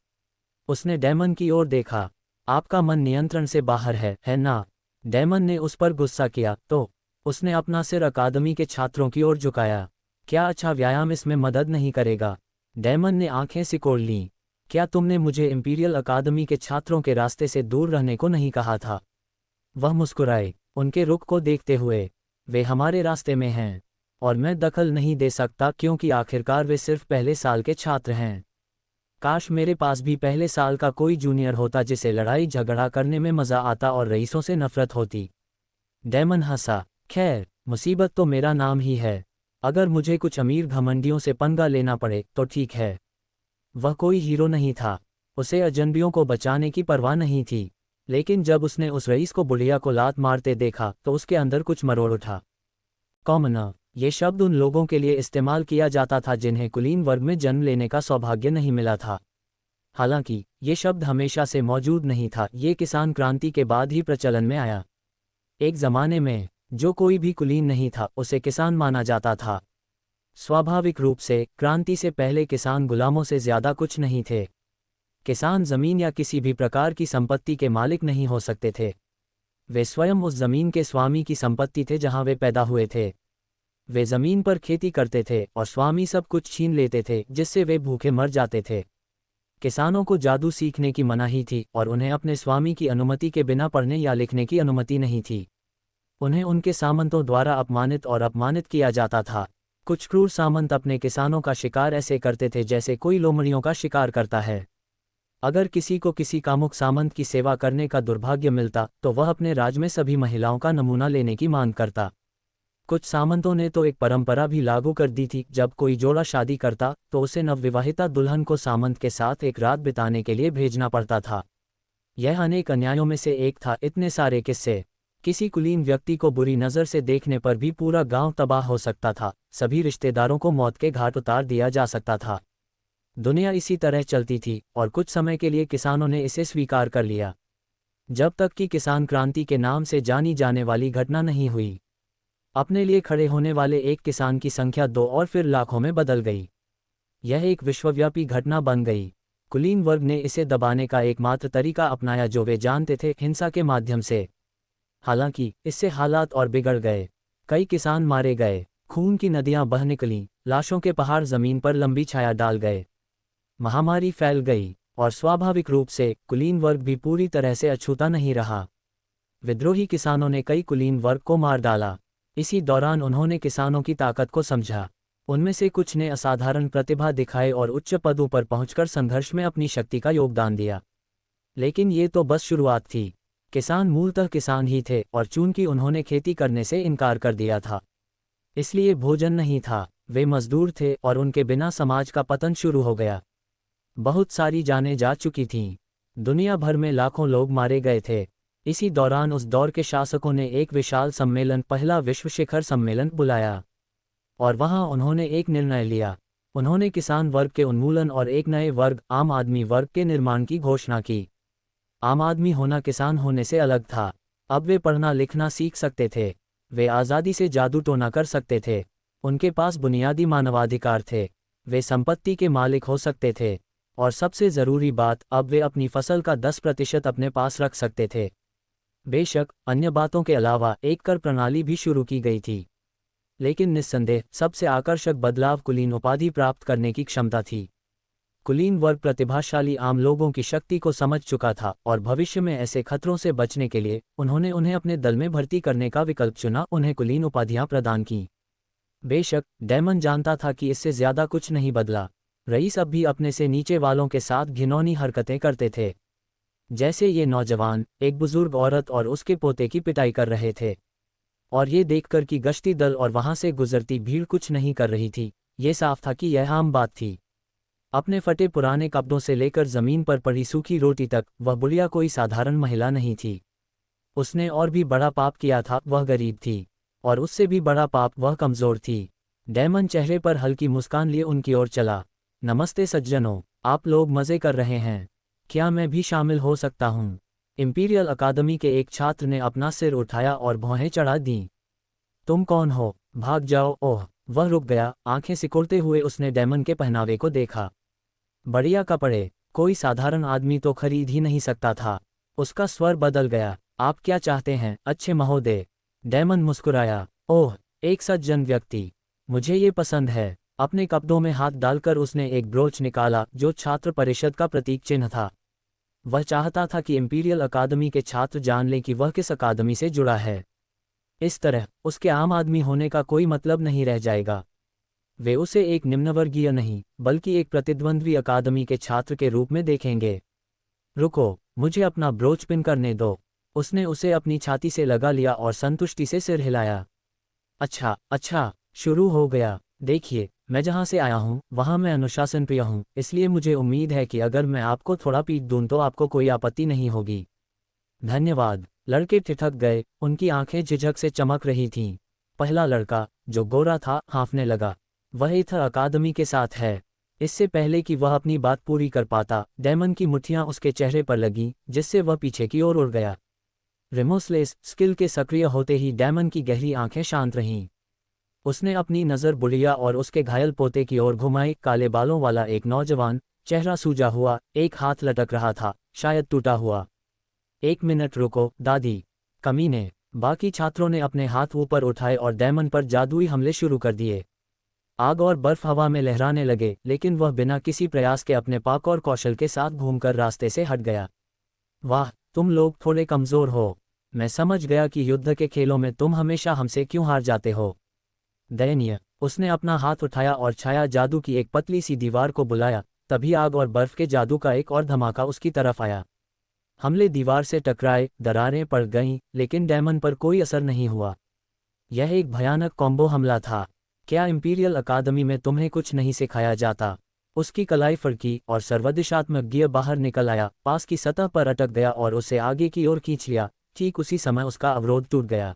उसने डेमन की ओर देखा। आपका मन नियंत्रण से बाहर है ना? डेमन ने उस पर गुस्सा किया। तो उसने अपना सिर अकादमी के छात्रों की ओर झुकाया। क्या अच्छा व्यायाम इसमें मदद नहीं करेगा? डेमन ने आंखें सिकोड़ लीं। क्या तुमने मुझे इंपीरियल अकादमी के छात्रों के रास्ते से दूर रहने को नहीं कहा था? वह मुस्कुराए, उनके रुख को देखते हुए। वे हमारे रास्ते में हैं, और मैं दखल नहीं दे सकता क्योंकि आखिरकार वे सिर्फ पहले साल के छात्र हैं। काश मेरे पास भी पहले साल का कोई जूनियर होता जिसे लड़ाई झगड़ा करने में मज़ा आता और रईसों से नफरत होती। डेमन हंसा। खैर, मुसीबत तो मेरा नाम ही है। अगर मुझे कुछ अमीर घमंडियों से पंगा लेना पड़े तो ठीक है। वह कोई हीरो नहीं था। उसे अजनबियों को बचाने की परवाह नहीं थी। लेकिन जब उसने उस रईस को बुढ़िया को लात मारते देखा तो उसके अंदर कुछ मरोड़ उठा। कॉमनर, ये शब्द उन लोगों के लिए इस्तेमाल किया जाता था जिन्हें कुलीन वर्ग में जन्म लेने का सौभाग्य नहीं मिला था। हालांकि ये शब्द हमेशा से मौजूद नहीं था, ये किसान क्रांति के बाद ही प्रचलन में आया। एक ज़माने में जो कोई भी कुलीन नहीं था उसे किसान माना जाता था। स्वाभाविक रूप से क्रांति से पहले किसान गुलामों से ज़्यादा कुछ नहीं थे। किसान ज़मीन या किसी भी प्रकार की संपत्ति के मालिक नहीं हो सकते थे। वे स्वयं उस ज़मीन के स्वामी की संपत्ति थे जहां वे पैदा हुए थे। वे ज़मीन पर खेती करते थे और स्वामी सब कुछ छीन लेते थे जिससे वे भूखे मर जाते थे। किसानों को जादू सीखने की मनाही थी और उन्हें अपने स्वामी की अनुमति के बिना पढ़ने या लिखने की अनुमति नहीं थी। उन्हें उनके सामंतों द्वारा अपमानित किया जाता था। कुछ क्रूर सामंत अपने किसानों का शिकार ऐसे करते थे जैसे कोई लोमड़ियों का शिकार करता है। अगर किसी को किसी कामुक सामंत की सेवा करने का दुर्भाग्य मिलता तो वह अपने राज में सभी महिलाओं का नमूना लेने की मांग करता। कुछ सामंतों ने तो एक परंपरा भी लागू कर दी थी, जब कोई जोड़ा शादी करता तो उसे नवविवाहिता दुल्हन को सामंत के साथ एक रात बिताने के लिए भेजना पड़ता था। यह अनेक अन्यायों में से एक था। इतने सारे किस्से। किसी कुलीन व्यक्ति को बुरी नज़र से देखने पर भी पूरा गांव तबाह हो सकता था, सभी रिश्तेदारों को मौत के घाट उतार दिया जा सकता था। दुनिया इसी तरह चलती थी और कुछ समय के लिए किसानों ने इसे स्वीकार कर लिया, जब तक कि किसान क्रांति के नाम से जानी जाने वाली घटना नहीं हुई। अपने लिए खड़े होने वाले एक किसान की संख्या 2 और फिर लाखों में बदल गई। यह एक विश्वव्यापी घटना बन गई। कुलीन वर्ग ने इसे दबाने का एकमात्र तरीका अपनाया जो वे जानते थे, हिंसा के माध्यम से। हालांकि इससे हालात और बिगड़ गए। कई किसान मारे गए, खून की नदियां बह निकलीं, लाशों के पहाड़ जमीन पर लंबी छाया डाल गए। महामारी फैल गई और स्वाभाविक रूप से कुलीन वर्ग भी पूरी तरह से अछूता नहीं रहा। विद्रोही किसानों ने कई कुलीन वर्ग को मार डाला। इसी दौरान उन्होंने किसानों की ताकत को समझा। उनमें से कुछ ने असाधारण प्रतिभा दिखाई और उच्च पदों पर पहुंचकर संघर्ष में अपनी शक्ति का योगदान दिया। लेकिन ये तो बस शुरुआत थी। किसान मूलतः किसान ही थे और चूंकि उन्होंने खेती करने से इनकार कर दिया था, इसलिए भोजन नहीं था। वे मजदूर थे और उनके बिना समाज का पतन शुरू हो गया। बहुत सारी जानें जा चुकी थीं। दुनिया भर में लाखों लोग मारे गए थे। इसी दौरान उस दौर के शासकों ने एक विशाल सम्मेलन, पहला विश्व शिखर सम्मेलन, बुलाया और वहां उन्होंने एक निर्णय लिया। उन्होंने किसान वर्ग के उन्मूलन और एक नए वर्ग, आम आदमी वर्ग, के निर्माण की घोषणा की। आम आदमी होना किसान होने से अलग था। अब वे पढ़ना लिखना सीख सकते थे। वे आज़ादी से जादू टोना कर सकते थे। उनके पास बुनियादी मानवाधिकार थे। वे संपत्ति के मालिक हो सकते थे और सबसे ज़रूरी बात, अब वे अपनी फसल का 10% अपने पास रख सकते थे। बेशक अन्य बातों के अलावा एक कर प्रणाली भी शुरू की गई थी, लेकिन निस्संदेह सबसे आकर्षक बदलाव कुलीन उपाधि प्राप्त करने की क्षमता थी। कुलीन वर्ग प्रतिभाशाली आम लोगों की शक्ति को समझ चुका था और भविष्य में ऐसे खतरों से बचने के लिए उन्होंने उन्हें अपने दल में भर्ती करने का विकल्प चुना, उन्हें कुलीन उपाधियां प्रदान की। बेशक डैमन जानता था कि इससे ज्यादा कुछ नहीं बदला। रईस अब भी अपने से नीचे वालों के साथ घिनौनी हरकतें करते थे। जैसे ये नौजवान एक बुजुर्ग औरत और उसके पोते की पिटाई कर रहे थे, और ये देखकर कि गश्ती दल और वहां से गुजरती भीड़ कुछ नहीं कर रही थी, ये साफ था कि यह आम बात थी। अपने फटे पुराने कपड़ों से लेकर जमीन पर पड़ी सूखी रोटी तक, वह बुढ़िया कोई साधारण महिला नहीं थी। उसने और भी बड़ा पाप किया था, वह गरीब थी, और उससे भी बड़ा पाप, वह कमजोर थी। डैमन चेहरे पर हल्की मुस्कान लिए उनकी ओर चला। नमस्ते सज्जनों, आप लोग मजे कर रहे हैं, क्या मैं भी शामिल हो सकता हूँ? इंपीरियल अकादमी के एक छात्र ने अपना सिर उठाया और भौहें चढ़ा दीं। तुम कौन हो? भाग जाओ। ओह, वह रुक गया। आंखें सिकुड़ते हुए उसने डैमन के पहनावे को देखा। बढ़िया कपड़े, कोई साधारण आदमी तो खरीद ही नहीं सकता था। उसका स्वर बदल गया। आप क्या चाहते हैं, अच्छे महोदय? डैमन मुस्कुराया। ओह, एक सज्जन व्यक्ति, मुझे ये पसंद है। अपने कपड़ों में हाथ डालकर उसने एक ब्रोच निकाला जो छात्र परिषद का प्रतीक चिन्ह था। वह चाहता था कि इंपीरियल अकादमी के छात्र जान लें कि वह किस अकादमी से जुड़ा है। इस तरह उसके आम आदमी होने का कोई मतलब नहीं रह जाएगा। वे उसे एक निम्नवर्गीय नहीं, बल्कि एक प्रतिद्वंद्वी अकादमी के छात्र के रूप में देखेंगे। रुको, मुझे अपना ब्रोच पिन करने दो। उसने उसे अपनी छाती से लगा लिया और संतुष्टि से सिर हिलाया। अच्छा अच्छा, शुरू हो गया। देखिए, मैं जहाँ से आया हूँ वहाँ मैं अनुशासन प्रिय हूँ, इसलिए मुझे उम्मीद है कि अगर मैं आपको थोड़ा पीट दूँ तो आपको कोई आपत्ति नहीं होगी। धन्यवाद। लड़के ठिठक गए, उनकी आंखें झिझक से चमक रही थीं। पहला लड़का, जो गोरा था, हाँफने लगा। वह इथर अकादमी के साथ है। इससे पहले कि वह अपनी बात पूरी कर पाता, डैमन की मुट्ठियां उसके चेहरे पर लगीं, जिससे वह पीछे की ओर उड़ गया। रिमोसलेस स्किल के सक्रिय होते ही डैमन की गहरी आंखें शांत रहीं। उसने अपनी नज़र बुढ़िया और उसके घायल पोते की ओर घुमाई। काले बालों वाला एक नौजवान, चेहरा सूजा हुआ, एक हाथ लटक रहा था, शायद टूटा हुआ। 1 मिनट रुको, दादी। कमीने। बाकी छात्रों ने अपने हाथ ऊपर उठाए और डैमन पर जादुई हमले शुरू कर दिए। आग और बर्फ हवा में लहराने लगे, लेकिन वह बिना किसी प्रयास के अपने पाक और कौशल के साथ घूमकर रास्ते से हट गया। वाह, तुम लोग थोड़े कमज़ोर हो। मैं समझ गया कि युद्ध के खेलों में तुम हमेशा हमसे क्यों हार जाते हो। दयनीय। उसने अपना हाथ उठाया और छाया जादू की एक पतली सी दीवार को बुलाया, तभी आग और बर्फ के जादू का एक और धमाका उसकी तरफ आया। हमले दीवार से टकराए, दरारें पड़ गईं, लेकिन डेमन पर कोई असर नहीं हुआ। यह एक भयानक कॉम्बो हमला था। क्या इंपीरियल अकादमी में तुम्हें कुछ नहीं सिखाया जाता? उसकी कलाई फड़की और सर्वदिशात्मक गियर बाहर निकल आया, पास की सतह पर अटक गया और उसे आगे की ओर खींच लिया। ठीक उसी समय उसका अवरोध टूट गया।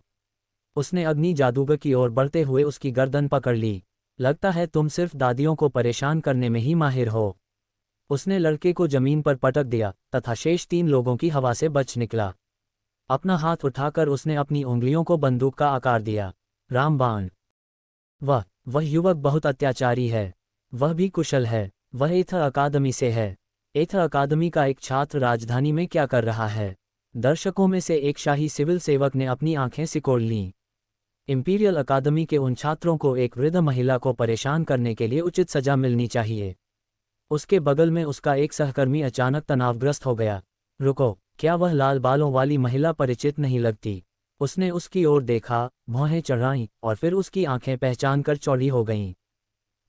उसने अग्नि जादूगर की ओर बढ़ते हुए उसकी गर्दन पकड़ ली। लगता है तुम सिर्फ दादियों को परेशान करने में ही माहिर हो। उसने लड़के को जमीन पर पटक दिया तथा शेष 3 लोगों की हवा से बच निकला। अपना हाथ उठाकर उसने अपनी उंगलियों को बंदूक का आकार दिया। रामबाण। वह युवक बहुत अत्याचारी है। वह भी कुशल है। वह एथर अकादमी से है। एथर अकादमी का एक छात्र राजधानी में क्या कर रहा है? दर्शकों में से एक शाही सिविल सेवक ने अपनी आंखें सिकोड़ लीं। इंपीरियल अकादमी के उन छात्रों को एक वृद्ध महिला को परेशान करने के लिए उचित सजा मिलनी चाहिए। उसके बगल में उसका एक सहकर्मी अचानक तनावग्रस्त हो गया। रुको, क्या वह लाल बालों वाली महिला परिचित नहीं लगती? उसने उसकी ओर देखा, भौहें चढ़ाईं, और फिर उसकी आंखें पहचानकर चौड़ी हो गईं।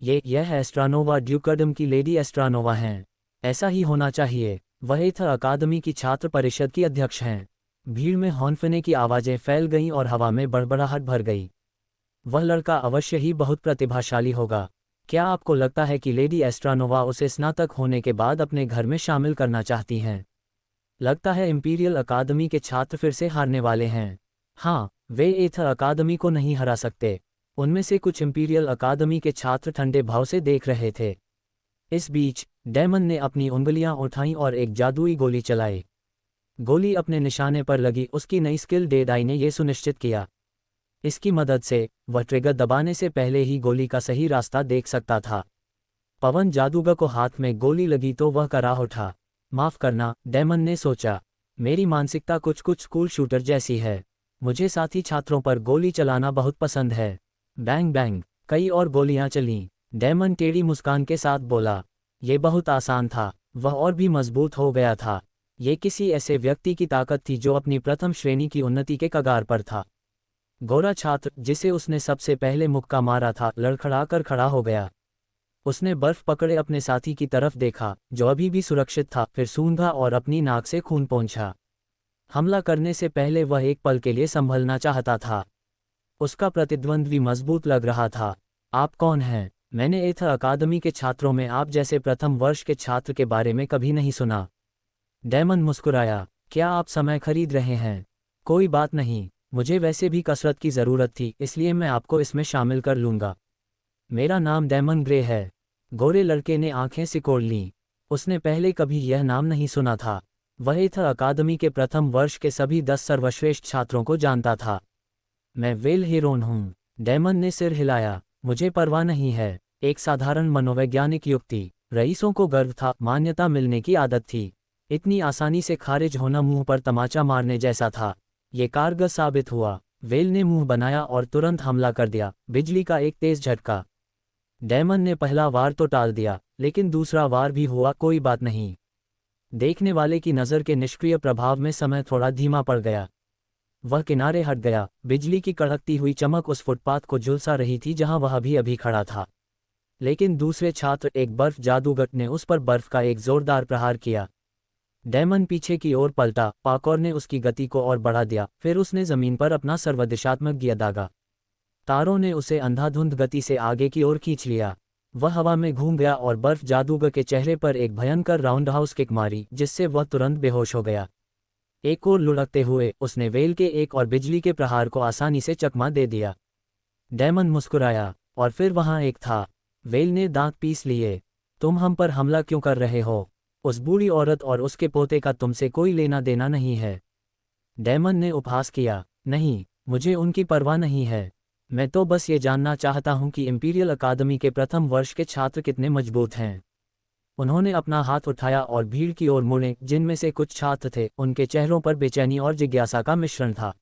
यह एस्ट्रानोवा ड्यूकर्डम की लेडी एस्ट्रानोवा हैं। ऐसा ही होना चाहिए। वह एथर अकादमी की छात्र परिषद की अध्यक्ष हैं। भीड़ में हॉर्न की आवाज़ें फैल गईं और हवा में बड़बड़ाहट भर गई। वह लड़का अवश्य ही बहुत प्रतिभाशाली होगा। क्या आपको लगता है कि लेडी एस्ट्रानोवा उसे स्नातक होने के बाद अपने घर में शामिल करना चाहती हैं? लगता है इंपीरियल अकादमी के छात्र फिर से हारने वाले हैं। हाँ, वे एथर अकादमी को नहीं हरा सकते। उनमें से कुछ इंपीरियल अकादमी के छात्र ठंडे भाव से देख रहे थे। इस बीच डेमन ने अपनी उंगलियां उठाईं और एक जादुई गोली चलाई। गोली अपने निशाने पर लगी। उसकी नई स्किल डेड आई ने यह सुनिश्चित किया। इसकी मदद से वह ट्रिगर दबाने से पहले ही गोली का सही रास्ता देख सकता था। पवन जादूगर को हाथ में गोली लगी तो वह कराह उठा। माफ करना, डेमन ने सोचा। मेरी मानसिकता कुछ स्कूल शूटर जैसी है। मुझे साथी छात्रों पर गोली चलाना बहुत पसंद है। बैंग बैंग, कई और गोलियां चलीं। डेमन टेढ़ी मुस्कान के साथ बोला। ये बहुत आसान था। वह और भी मजबूत हो गया था। ये किसी ऐसे व्यक्ति की ताकत थी जो अपनी प्रथम श्रेणी की उन्नति के कगार पर था। गोरा छात्र, जिसे उसने सबसे पहले मुक्का मारा था, लड़खड़ाकर खड़ा हो गया। उसने बर्फ पकड़े अपने साथी की तरफ देखा, जो अभी भी सुरक्षित था, फिर सूंघा और अपनी नाक से खून पोंछा। हमला करने से पहले वह एक पल के लिए संभलना चाहता था। उसका प्रतिद्वंद्वी मजबूत लग रहा था। आप कौन हैं? मैंने एथर अकादमी के छात्रों में आप जैसे प्रथम वर्ष के छात्र के बारे में कभी नहीं सुना। डेमन मुस्कुराया। क्या आप समय खरीद रहे हैं? कोई बात नहीं, मुझे वैसे भी कसरत की ज़रूरत थी, इसलिए मैं आपको इसमें शामिल कर लूँगा। मेरा नाम डेमन ग्रे है। गोरे लड़के ने आंखें सिकोड़ लीं। उसने पहले कभी यह नाम नहीं सुना था। वह एथर अकादमी के प्रथम वर्ष के सभी 10 सर्वश्रेष्ठ छात्रों को जानता था। मैं वेल हेरोन हूँ। डेमन ने सिर हिलाया। मुझे परवाह नहीं है। एक साधारण मनोवैज्ञानिक युक्ति। रईसों को गर्व था, मान्यता मिलने की आदत थी। इतनी आसानी से खारिज होना मुंह पर तमाचा मारने जैसा था। ये कारगर साबित हुआ। वेल ने मुंह बनाया और तुरंत हमला कर दिया। बिजली का एक तेज झटका। डेमन ने पहला वार तो टाल दिया, लेकिन दूसरा वार भी हुआ। कोई बात नहीं। देखने वाले की नज़र के निष्क्रिय प्रभाव में समय थोड़ा धीमा पड़ गया। वह किनारे हट गया। बिजली की कड़कती हुई चमक उस फुटपाथ को झुलसा रही थी जहां वह अभी खड़ा था। लेकिन दूसरे छात्र, एक बर्फ जादूगर, ने उस पर बर्फ का एक जोरदार प्रहार किया। डेमन पीछे की ओर पलटा। पाकौर ने उसकी गति को और बढ़ा दिया। फिर उसने जमीन पर अपना सर्वदिशात्मक गियर दागा। तारों ने उसे अंधाधुंध गति से आगे की ओर खींच लिया। वह हवा में घूम गया और बर्फ जादूगर के चेहरे पर एक भयंकर राउंडहाउस किक मारी, जिससे वह तुरंत बेहोश हो गया। एक और लुढ़कते हुए उसने वेल के एक और बिजली के प्रहार को आसानी से चकमा दे दिया। डेमन मुस्कुराया। और फिर वहां एक था। वेल ने दांत पीस लिए। तुम हम पर हमला क्यों कर रहे हो? उस बूढ़ी औरत और उसके पोते का तुमसे कोई लेना देना नहीं है। डेमन ने उपहास किया। नहीं, मुझे उनकी परवाह नहीं है। मैं तो बस ये जानना चाहता हूं कि इंपीरियल अकादमी के प्रथम वर्ष के छात्र कितने मजबूत हैं। उन्होंने अपना हाथ उठाया और भीड़ की ओर मुड़े, जिनमें से कुछ छात्र थे। उनके चेहरों पर बेचैनी और जिज्ञासा का मिश्रण था।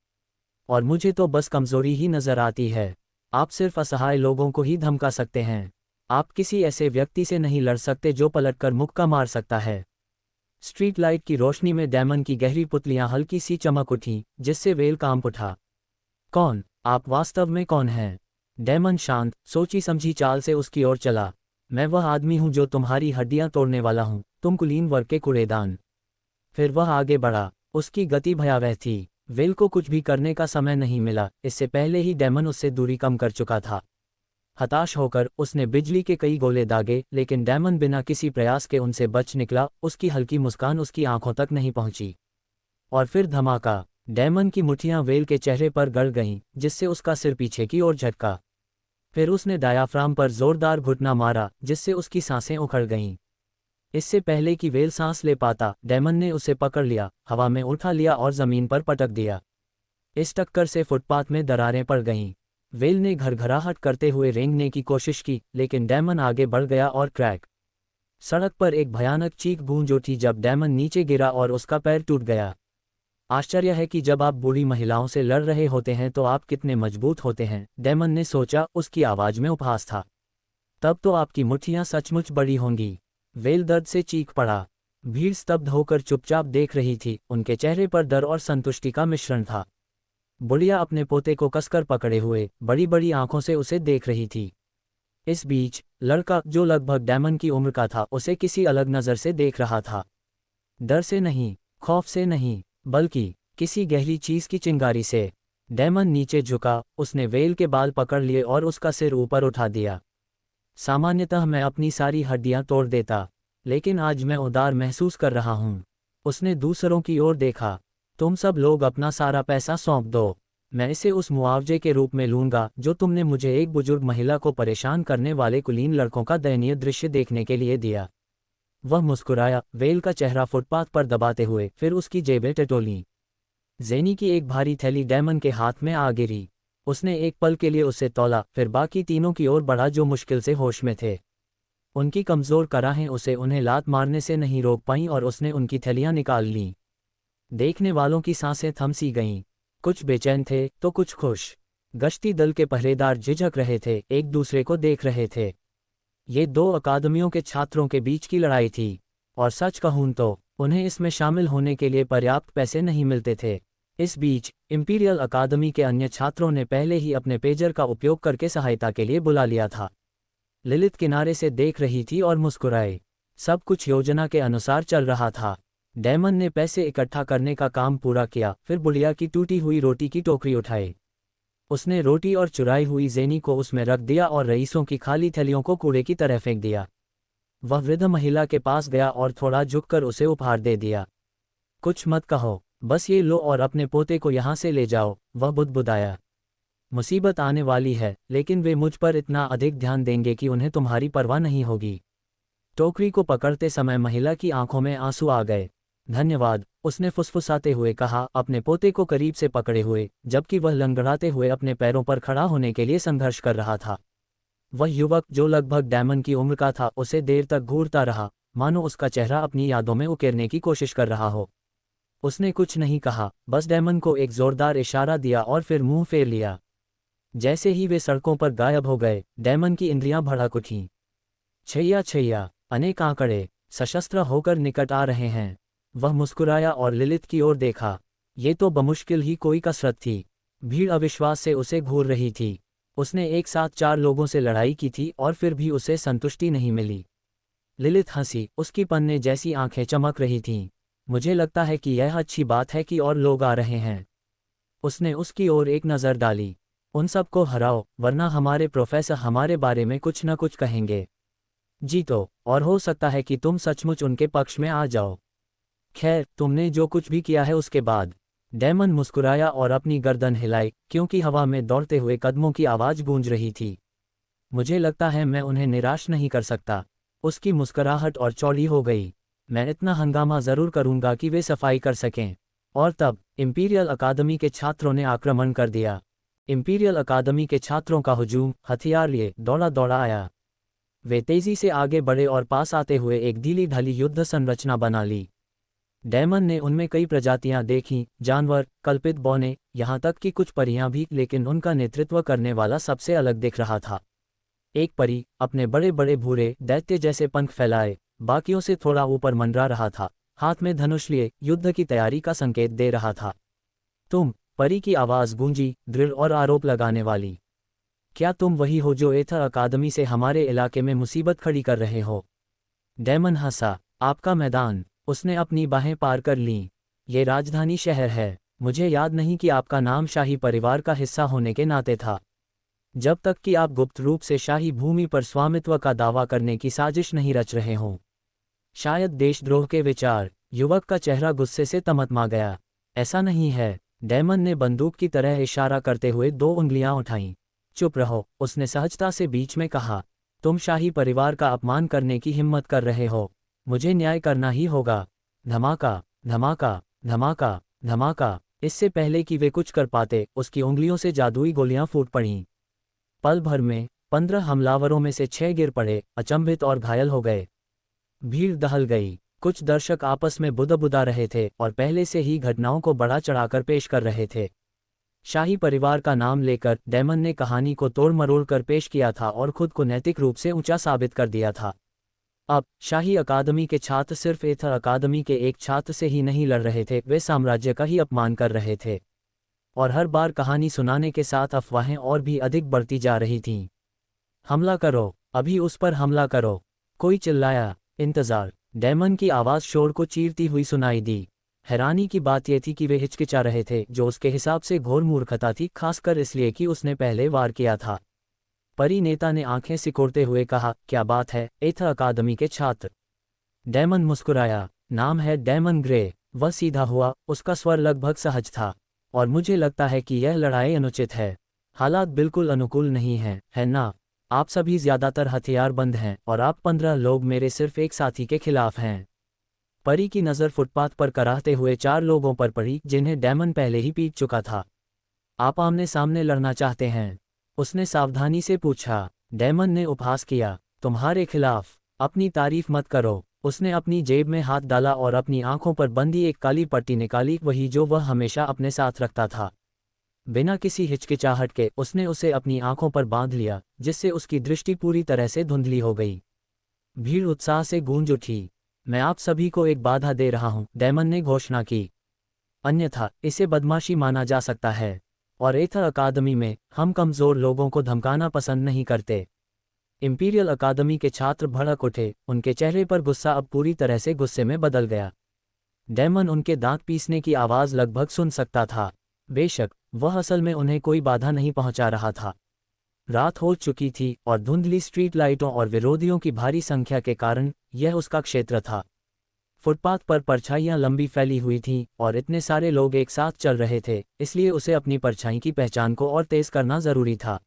और मुझे तो बस कमजोरी ही नजर आती है। आप सिर्फ असहाय लोगों को ही धमका सकते हैं। आप किसी ऐसे व्यक्ति से नहीं लड़ सकते जो पलटकर मुक्का मार सकता है। स्ट्रीट लाइट की रोशनी में डेमन की गहरी पुतलियां हल्की सी चमक उठीं, जिससे वेल कांप उठा। कौन? आप वास्तव में कौन हैं? डेमन शांत, सोची समझी चाल से उसकी ओर चला। मैं वह आदमी हूँ जो तुम्हारी हड्डियां तोड़ने वाला हूँ, तुम कुलीन वर्ग के कूड़ेदान। फिर वह आगे बढ़ा। उसकी गति भयावह थी। वेल को कुछ भी करने का समय नहीं मिला, इससे पहले ही डेमन उससे दूरी कम कर चुका था। हताश होकर उसने बिजली के कई गोले दागे, लेकिन डेमन बिना किसी प्रयास के उनसे बच निकला। उसकी हल्की मुस्कान उसकी आंखों तक नहीं पहुंची। और फिर धमाका। डेमन की मुट्ठियां वेल के चेहरे पर गड़ गईं, जिससे उसका सिर पीछे की ओर झटका। फिर उसने डायाफ्राम पर जोरदार घुटना मारा, जिससे उसकी सांसें उखड़ गईं। इससे पहले कि वेल सांस ले पाता, डेमन ने उसे पकड़ लिया, हवा में उठा लिया और जमीन पर पटक दिया। इस टक्कर से फुटपाथ में दरारें पड़ गईं। वेल ने घरघराहट करते हुए रेंगने की कोशिश की, लेकिन डेमन आगे बढ़ गया और क्रैक। सड़क पर एक भयानक चीख गूंज उठी जब डेमन नीचे गिरा और उसका पैर टूट गया। आश्चर्य है कि जब आप बूढ़ी महिलाओं से लड़ रहे होते हैं तो आप कितने मजबूत होते हैं, डेमन ने सोचा। उसकी आवाज में उपहास था। तब तो आपकी मुट्ठियां सचमुच बड़ी होंगी। वेल दर्द से चीख पड़ा। भीड़ स्तब्ध होकर चुपचाप देख रही थी, उनके चेहरे पर डर और संतुष्टि का मिश्रण था। बुढ़िया अपने पोते को कसकर पकड़े हुए बड़ी बड़ी आंखों से उसे देख रही थी। इस बीच लड़का, जो लगभग डेमन की उम्र का था, उसे किसी अलग नज़र से देख रहा था। डर से नहीं, खौफ से नहीं, बल्कि किसी गहरी चीज की चिंगारी से। डेमन नीचे झुका, उसने वेल के बाल पकड़ लिए और उसका सिर ऊपर उठा दिया। सामान्यतः मैं अपनी सारी हड्डियां तोड़ देता, लेकिन आज मैं उदार महसूस कर रहा हूं। उसने दूसरों की ओर देखा। तुम सब लोग अपना सारा पैसा सौंप दो, मैं इसे उस मुआवजे के रूप में लूंगा जो तुमने मुझे एक बुजुर्ग महिला को परेशान करने वाले कुलीन लड़कों का दयनीय दृश्य देखने के लिए दिया। वह मुस्कुराया, वेल का चेहरा फुटपाथ पर दबाते हुए, फिर उसकी जेबें टटोलीं। जेनी की एक भारी थैली डेमन के हाथ में आ गिरी। उसने एक पल के लिए उसे तौला, फिर बाकी तीनों की ओर बढ़ा जो मुश्किल से होश में थे। उनकी कमजोर कराहें उसे उन्हें लात मारने से नहीं रोक पाईं और उसने उनकी थैलियां निकाल लीं। देखने वालों की सांसें थम सी गईं। कुछ बेचैन थे तो कुछ खुश। गश्ती दल के पहरेदार झिझक रहे थे, एक दूसरे को देख रहे थे। ये दो अकादमियों के छात्रों के बीच की लड़ाई थी, और सच कहूं तो उन्हें इसमें शामिल होने के लिए पर्याप्त पैसे नहीं मिलते थे। इस बीच इंपीरियल अकादमी के अन्य छात्रों ने पहले ही अपने पेजर का उपयोग करके सहायता के लिए बुला लिया था। लिलित किनारे से देख रही थी और मुस्कुराए। सब कुछ योजना के अनुसार चल रहा था। डेमन ने पैसे इकट्ठा करने का काम पूरा किया, फिर बुढ़िया की टूटी हुई रोटी की टोकरी उठाई। उसने रोटी और चुराई हुई जेनी को उसमें रख दिया और रईसों की खाली थैलियों को कूड़े की तरह फेंक दिया। वह वृद्ध महिला के पास गया और थोड़ा झुककर उसे उपहार दे दिया। कुछ मत कहो, बस ये लो और अपने पोते को यहाँ से ले जाओ, वह बुदबुदाया। मुसीबत आने वाली है, लेकिन वे मुझ पर इतना अधिक ध्यान देंगे कि उन्हें तुम्हारी परवाह नहीं होगी। टोकरी को पकड़ते समय महिला की आंखों में आंसू आ गए। धन्यवाद, उसने फुसफुसाते हुए कहा, अपने पोते को करीब से पकड़े हुए, जबकि वह लंगड़ाते हुए अपने पैरों पर खड़ा होने के लिए संघर्ष कर रहा था। वह युवक, जो लगभग डेमन की उम्र का था, उसे देर तक घूरता रहा, मानो उसका चेहरा अपनी यादों में उकेरने की कोशिश कर रहा हो। उसने कुछ नहीं कहा, बस डेमन को एक जोरदार इशारा दिया और फिर मुंह फेर लिया। जैसे ही वे सड़कों पर गायब हो गए, डेमन की इंद्रियां भड़क उठीं। छैया छैया, अनेक आंकड़े सशस्त्र होकर निकट आ रहे हैं। वह मुस्कुराया और लिलित की ओर देखा। ये तो बमुश्किल ही कोई कसरत थी। भीड़ अविश्वास से उसे घूर रही थी। उसने एक साथ 4 लोगों से लड़ाई की थी और फिर भी उसे संतुष्टि नहीं मिली। लिलित हंसी, उसकी पन्ने जैसी आंखें चमक रही थीं। मुझे लगता है कि यह अच्छी बात है कि और लोग आ रहे हैं। उसने उसकी ओर एक नज़र डाली। उन सबको हराओ, वरना हमारे प्रोफेसर हमारे बारे में कुछ न कुछ कहेंगे। जीतो, और हो सकता है कि तुम सचमुच उनके पक्ष में आ जाओ। खैर, तुमने जो कुछ भी किया है उसके बाद। डेमन मुस्कुराया और अपनी गर्दन हिलाई, क्योंकि हवा में दौड़ते हुए कदमों की आवाज़ गूंज रही थी। मुझे लगता है मैं उन्हें निराश नहीं कर सकता। उसकी मुस्कुराहट और चौड़ी हो गई। मैं इतना हंगामा ज़रूर करूंगा कि वे सफाई कर सकें। और तब इंपीरियल अकादमी के छात्रों ने आक्रमण कर दिया। इंपीरियल अकादमी के छात्रों का हुजूम हथियार लिए दौड़ा दौड़ा आया। वे तेजी से आगे बढ़े और पास आते हुए एक ढीली ढाली युद्ध संरचना बना ली। डेमन ने उनमें कई प्रजातियां देखीं, जानवर, कल्पित बौने, यहाँ तक कि कुछ परियां भी, लेकिन उनका नेतृत्व करने वाला सबसे अलग दिख रहा था। एक परी, अपने बड़े बड़े भूरे दैत्य जैसे पंख फैलाए, बाकियों से थोड़ा ऊपर मंडरा रहा था, हाथ में धनुष लिए युद्ध की तैयारी का संकेत दे रहा था। तुम, परी की आवाज़ गूंजी, दृढ़ और आरोप लगाने वाली। क्या तुम वही हो जो एथर अकादमी से हमारे इलाके में मुसीबत खड़ी कर रहे हो? डेमन हंसा। आपका मैदान। उसने अपनी बाहें पार कर लीं। ये राजधानी शहर है। मुझे याद नहीं कि आपका नाम शाही परिवार का हिस्सा होने के नाते था। जब तक कि आप गुप्त रूप से शाही भूमि पर स्वामित्व का दावा करने की साजिश नहीं रच रहे हों। शायद देशद्रोह के विचार। युवक का चेहरा गुस्से से तमतमा गया। ऐसा नहीं है। डेमन ने बंदूक की तरह इशारा करते हुए 2 उंगलियां उठाईं। चुप रहो, उसने सहजता से बीच में कहा। तुम शाही परिवार का अपमान करने की हिम्मत कर रहे हो। मुझे न्याय करना ही होगा। धमाका, धमाका, धमाका, धमाका। इससे पहले कि वे कुछ कर पाते, उसकी उंगलियों से जादुई गोलियां फूट पड़ीं। पल भर में 15 हमलावरों में से 6 गिर पड़े, अचंभित और घायल हो गए। भीड़ दहल गई। कुछ दर्शक आपस में बुदबुदा रहे थे और पहले से ही घटनाओं को बढ़ा चढ़ाकर पेश कर रहे थे। शाही परिवार का नाम लेकर डेमन ने कहानी को तोड़ मरोड़ कर पेश किया था और खुद को नैतिक रूप से ऊंचा साबित कर दिया था। अब शाही अकादमी के छात्र सिर्फ एथर अकादमी के एक छात्र से ही नहीं लड़ रहे थे, वे साम्राज्य का ही अपमान कर रहे थे। और हर बार कहानी सुनाने के साथ अफवाहें और भी अधिक बढ़ती जा रही थीं। हमला करो, अभी उस पर हमला करो, कोई चिल्लाया। इंतजार। डेमन की आवाज़ शोर को चीरती हुई सुनाई दी। हैरानी की बात यह थी कि वे हिचकिचा रहे थे, जो उसके हिसाब से घोर मूर्खता थी, खासकर इसलिए कि उसने पहले वार किया था। परी नेता ने आंखें सिकोड़ते हुए कहा, क्या बात है, एथर अकादमी के छात्र? डेमन मुस्कुराया। नाम है डेमन ग्रे। वह सीधा हुआ, उसका स्वर लगभग सहज था। और मुझे लगता है कि यह लड़ाई अनुचित है। हालात बिल्कुल अनुकूल नहीं हैं, है ना? आप सभी ज्यादातर हथियारबंद हैं और आप 15 लोग मेरे सिर्फ एक साथी के खिलाफ हैं। परी की नज़र फुटपाथ पर कराहते हुए 4 लोगों पर पड़ी, जिन्हें डेमन पहले ही पीट चुका था। आप आमने सामने लड़ना चाहते हैं? उसने सावधानी से पूछा। डेमन ने उपहास किया। तुम्हारे खिलाफ? अपनी तारीफ मत करो। उसने अपनी जेब में हाथ डाला और अपनी आंखों पर बंधी एक काली पट्टी निकाली, वही जो वह हमेशा अपने साथ रखता था। बिना किसी हिचकिचाहट के उसने उसे अपनी आंखों पर बांध लिया, जिससे उसकी दृष्टि पूरी तरह से धुंधली हो गई। भीड़ उत्साह से गूंज उठी। मैं आप सभी को एक बाधा दे रहा हूं, डेमन ने घोषणा की। अन्यथा इसे बदमाशी माना जा सकता है। और एथर अकादमी में हम कमज़ोर लोगों को धमकाना पसंद नहीं करते। इंपीरियल अकादमी के छात्र भड़क उठे, उनके चेहरे पर गुस्सा अब पूरी तरह से गुस्से में बदल गया। डेमन उनके दांत पीसने की आवाज़ लगभग सुन सकता था। बेशक वह असल में उन्हें कोई बाधा नहीं पहुंचा रहा था। रात हो चुकी थी और धुंधली स्ट्रीट लाइटों और विरोधियों की भारी संख्या के कारण यह उसका क्षेत्र था। फुटपाथ पर परछाइयां लंबी फैली हुई थीं और इतने सारे लोग एक साथ चल रहे थे, इसलिए उसे अपनी परछाई की पहचान को और तेज करना जरूरी था।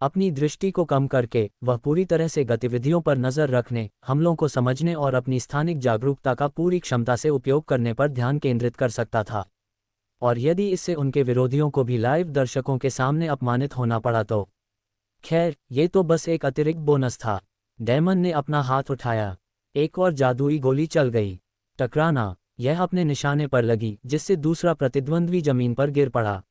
अपनी दृष्टि को कम करके वह पूरी तरह से गतिविधियों पर नज़र रखने, हमलों को समझने और अपनी स्थानिक जागरूकता का पूरी क्षमता से उपयोग करने पर ध्यान केंद्रित कर सकता था। और यदि इससे उनके विरोधियों को भी लाइव दर्शकों के सामने अपमानित होना पड़ा तो? खैर, ये तो बस एक अतिरिक्त बोनस था। डेमन ने अपना हाथ उठाया। एक और जादुई गोली चल गई। टकराना। यह अपने निशाने पर लगी, जिससे दूसरा प्रतिद्वंद्वी जमीन पर गिर पड़ा।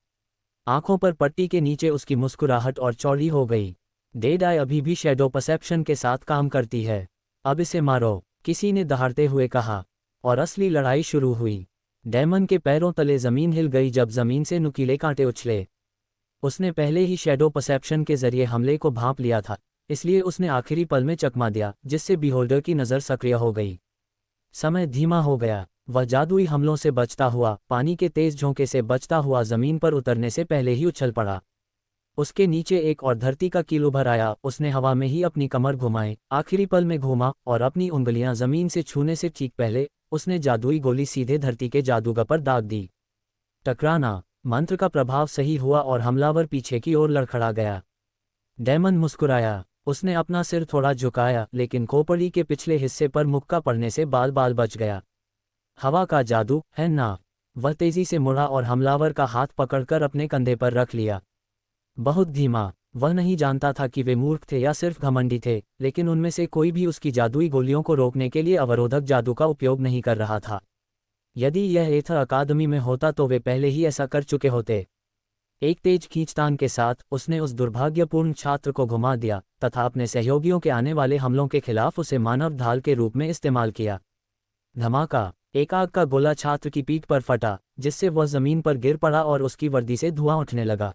आंखों पर पट्टी के नीचे उसकी मुस्कुराहट और चौड़ी हो गई। डेड आई अभी भी शैडो परसेप्शन के साथ काम करती है। अब इसे मारो, किसी ने दहाड़ते हुए कहा। और असली लड़ाई शुरू हुई। डेमन के पैरों तले जमीन हिल गई जब जमीन से नुकीले कांटे उछले। उसने पहले ही शैडो परसेप्शन के जरिए हमले को भांप लिया था, इसलिए उसने आखिरी पल में चकमा दिया, जिससे बीहोल्डर की नज़र सक्रिय हो गई। समय धीमा हो गया। वह जादुई हमलों से बचता हुआ, पानी के तेज झोंके से बचता हुआ जमीन पर उतरने से पहले ही उछल पड़ा। उसके नीचे एक और धरती का कील उभर आया। उसने हवा में ही अपनी कमर घुमाई, आखिरी पल में घूमा और अपनी उंगलियां जमीन से छूने से ठीक पहले उसने जादुई गोली सीधे धरती के जादूगर पर दाग दी। टकराना। मंत्र का प्रभाव सही हुआ और हमलावर पीछे की ओर लड़खड़ा गया। डेमन मुस्कुराया। उसने अपना सिर थोड़ा झुकाया, लेकिन खोपड़ी के पिछले हिस्से पर मुक्का पड़ने से बाल बाल बच गया। हवा का जादू है ना? वह तेजी से मुड़ा और हमलावर का हाथ पकड़कर अपने कंधे पर रख लिया। बहुत धीमा। वह नहीं जानता था कि वे मूर्ख थे या सिर्फ घमंडी थे, लेकिन उनमें से कोई भी उसकी जादुई गोलियों को रोकने के लिए अवरोधक जादू का उपयोग नहीं कर रहा था। यदि यह एथर अकादमी में होता तो वे पहले ही ऐसा कर चुके होते। एक तेज खींचतान के साथ उसने उस दुर्भाग्यपूर्ण छात्र को घुमा दिया तथा अपने सहयोगियों के आने वाले हमलों के खिलाफ उसे मानव ढाल के रूप में इस्तेमाल किया। धमाका। एक आग का गोला छात्र की पीठ पर फटा, जिससे वह जमीन पर गिर पड़ा और उसकी वर्दी से धुआं उठने लगा।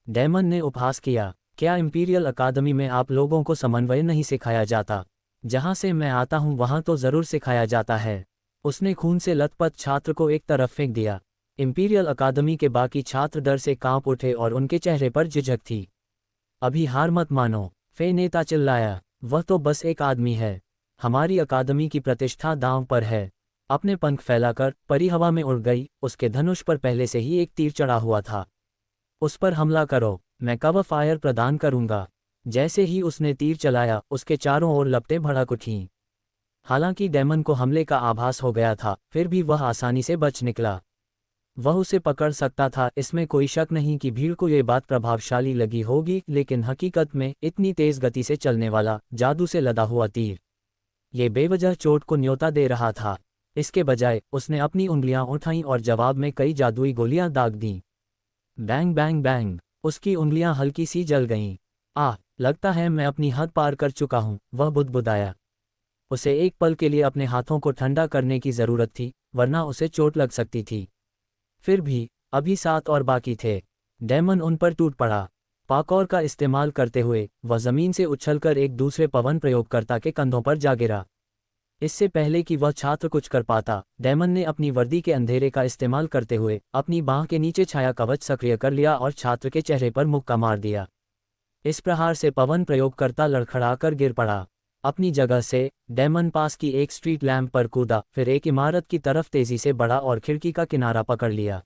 डेमन ने उपहास किया। क्या इंपीरियल अकादमी में आप लोगों को समन्वय नहीं सिखाया जाता? जहाँ से मैं आता हूँ वहाँ तो ज़रूर सिखाया जाता है। उसने खून से लथपथ छात्र को एक तरफ फेंक दिया। इंपीरियल अकादमी के बाकी छात्र डर से कांप उठे और उनके चेहरे पर झिझक थी। अभी हार मत मानो, फे नेता चिल्लाया। वह तो बस एक आदमी है। हमारी अकादमी की प्रतिष्ठा दांव पर है। अपने पंख फैलाकर परी हवा में उड़ गई। उसके धनुष पर पहले से ही एक तीर चढ़ा हुआ था। उस पर हमला करो, मैं कवर फायर प्रदान करूंगा। जैसे ही उसने तीर चलाया, उसके चारों ओर लपटें भड़क उठीं। हालांकि डेमन को हमले का आभास हो गया था, फिर भी वह आसानी से बच निकला। वह उसे पकड़ सकता था, इसमें कोई शक नहीं कि भीड़ को ये बात प्रभावशाली लगी होगी, लेकिन हकीकत में इतनी तेज गति से चलने वाला, जादू से लदा हुआ तीर ये बेवजह चोट को न्योता दे रहा था। इसके बजाय उसने अपनी उंगलियां उठाईं और जवाब में कई जादुई गोलियां दाग दीं। बैंग बैंग बैंग, उसकी उंगलियां हल्की सी जल गईं। लगता है मैं अपनी हद पार कर चुका हूं, वह बुदबुदाया। उसे एक पल के लिए अपने हाथों को ठंडा करने की जरूरत थी, वरना उसे चोट लग सकती थी। फिर भी अभी 7 और बाकी थे। डेमन उन पर टूट पड़ा। पाकौर का इस्तेमाल करते हुए वह जमीन से उछलकर एक दूसरे पवन प्रयोगकर्ता के कंधों पर जा गिरा। इससे पहले कि वह छात्र कुछ कर पाता, डेमन ने अपनी वर्दी के अंधेरे का इस्तेमाल करते हुए अपनी बांह के नीचे छाया कवच सक्रिय कर लिया और छात्र के चेहरे पर मुक्का मार दिया। इस प्रहार से पवन प्रयोगकर्ता लड़खड़ाकर गिर पड़ा। अपनी जगह से डेमन पास की एक स्ट्रीट लैंप पर कूदा, फिर एक इमारत की तरफ तेजी से बढ़ा और खिड़की का किनारा पकड़ लिया।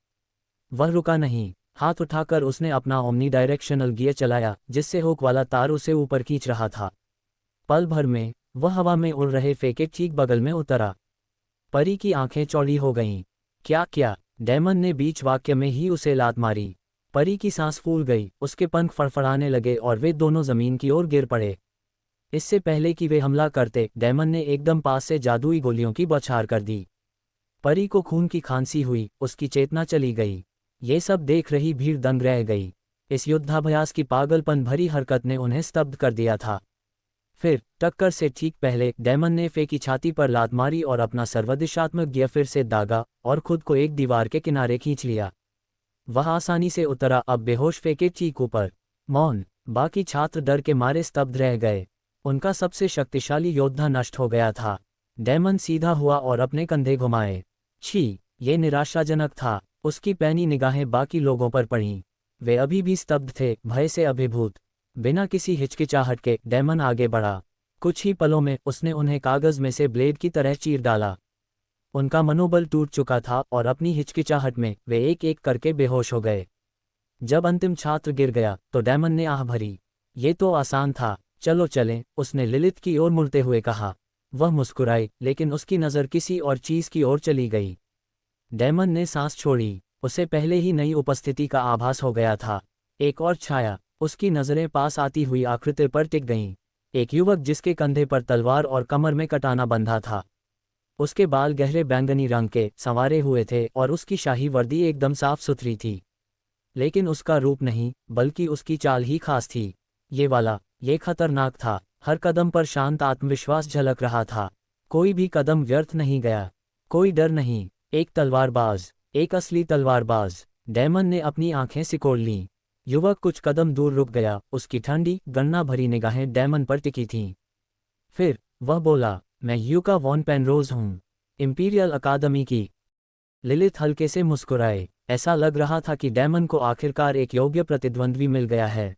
वह रुका नहीं। हाथ उठाकर उसने अपना ओमनी डायरेक्शनल गियर चलाया, जिससे हुक वाला तार उसे ऊपर खींच रहा था। पल भर में वह हवा में उड़ रहे फे के ठीक बगल में उतरा। परी की आंखें चौड़ी हो गईं। क्या? डेमन ने बीच वाक्य में ही उसे लात मारी। परी की सांस फूल गई, उसके पंख फड़फड़ाने लगे और वे दोनों जमीन की ओर गिर पड़े। इससे पहले कि वे हमला करते, डेमन ने एकदम पास से जादुई गोलियों की बौछार कर दी। परी को खून की खांसी हुई, उसकी चेतना चली गई। ये सब देख रही भीड़ दंग रह गई। इस युद्धाभ्यास की पागलपन भरी हरकत ने उन्हें स्तब्ध कर दिया था। फिर टक्कर से ठीक पहले डेमन ने फे की छाती पर लात मारी और अपना सर्वदिशात्मक गियर फिर से दागा और खुद को एक दीवार के किनारे खींच लिया। वह आसानी से उतरा, अब बेहोश फे के चीख ऊपर। मौन। बाकी छात्र डर के मारे स्तब्ध रह गए। उनका सबसे शक्तिशाली योद्धा नष्ट हो गया था। डेमन सीधा हुआ और अपने कंधे घुमाए। छी, ये निराशाजनक था। उसकी पैनी निगाहें बाकी लोगों पर पड़ीं। वे अभी भी स्तब्ध थे, भय से अभिभूत। बिना किसी हिचकिचाहट के डेमन आगे बढ़ा। कुछ ही पलों में उसने उन्हें कागज में से ब्लेड की तरह चीर डाला। उनका मनोबल टूट चुका था और अपनी हिचकिचाहट में वे एक एक करके बेहोश हो गए। जब अंतिम छात्र गिर गया तो डेमन ने आह भरी। ये तो आसान था, चलो चलें, उसने लिलिथ की ओर मुड़ते हुए कहा। वह मुस्कुराई, लेकिन उसकी नज़र किसी और चीज़ की ओर चली गई। डेमन ने सांस छोड़ी। उसे पहले ही नई उपस्थिति का आभास हो गया था। एक और छाया। उसकी नज़रें पास आती हुई आकृति पर टिक गईं। एक युवक जिसके कंधे पर तलवार और कमर में कटाना बंधा था। उसके बाल गहरे बैंगनी रंग के संवारे हुए थे और उसकी शाही वर्दी एकदम साफ सुथरी थी। लेकिन उसका रूप नहीं, बल्कि उसकी चाल ही खास थी। ये खतरनाक था। हर कदम पर शांत आत्मविश्वास झलक रहा था। कोई भी कदम व्यर्थ नहीं गया। कोई डर नहीं। एक तलवारबाज, एक असली तलवारबाज। डेमन ने अपनी आंखें सिकोड़ लीं। युवक कुछ कदम दूर रुक गया, उसकी ठंडी, गणना भरी निगाहें डेमन पर टिकी थीं। फिर वह बोला, मैं यूका वॉन पेनरोज हूँ, इंपीरियल अकादमी की। लिलिथ हल्के से मुस्कुराए। ऐसा लग रहा था कि डेमन को आखिरकार एक योग्य प्रतिद्वंद्वी मिल गया है।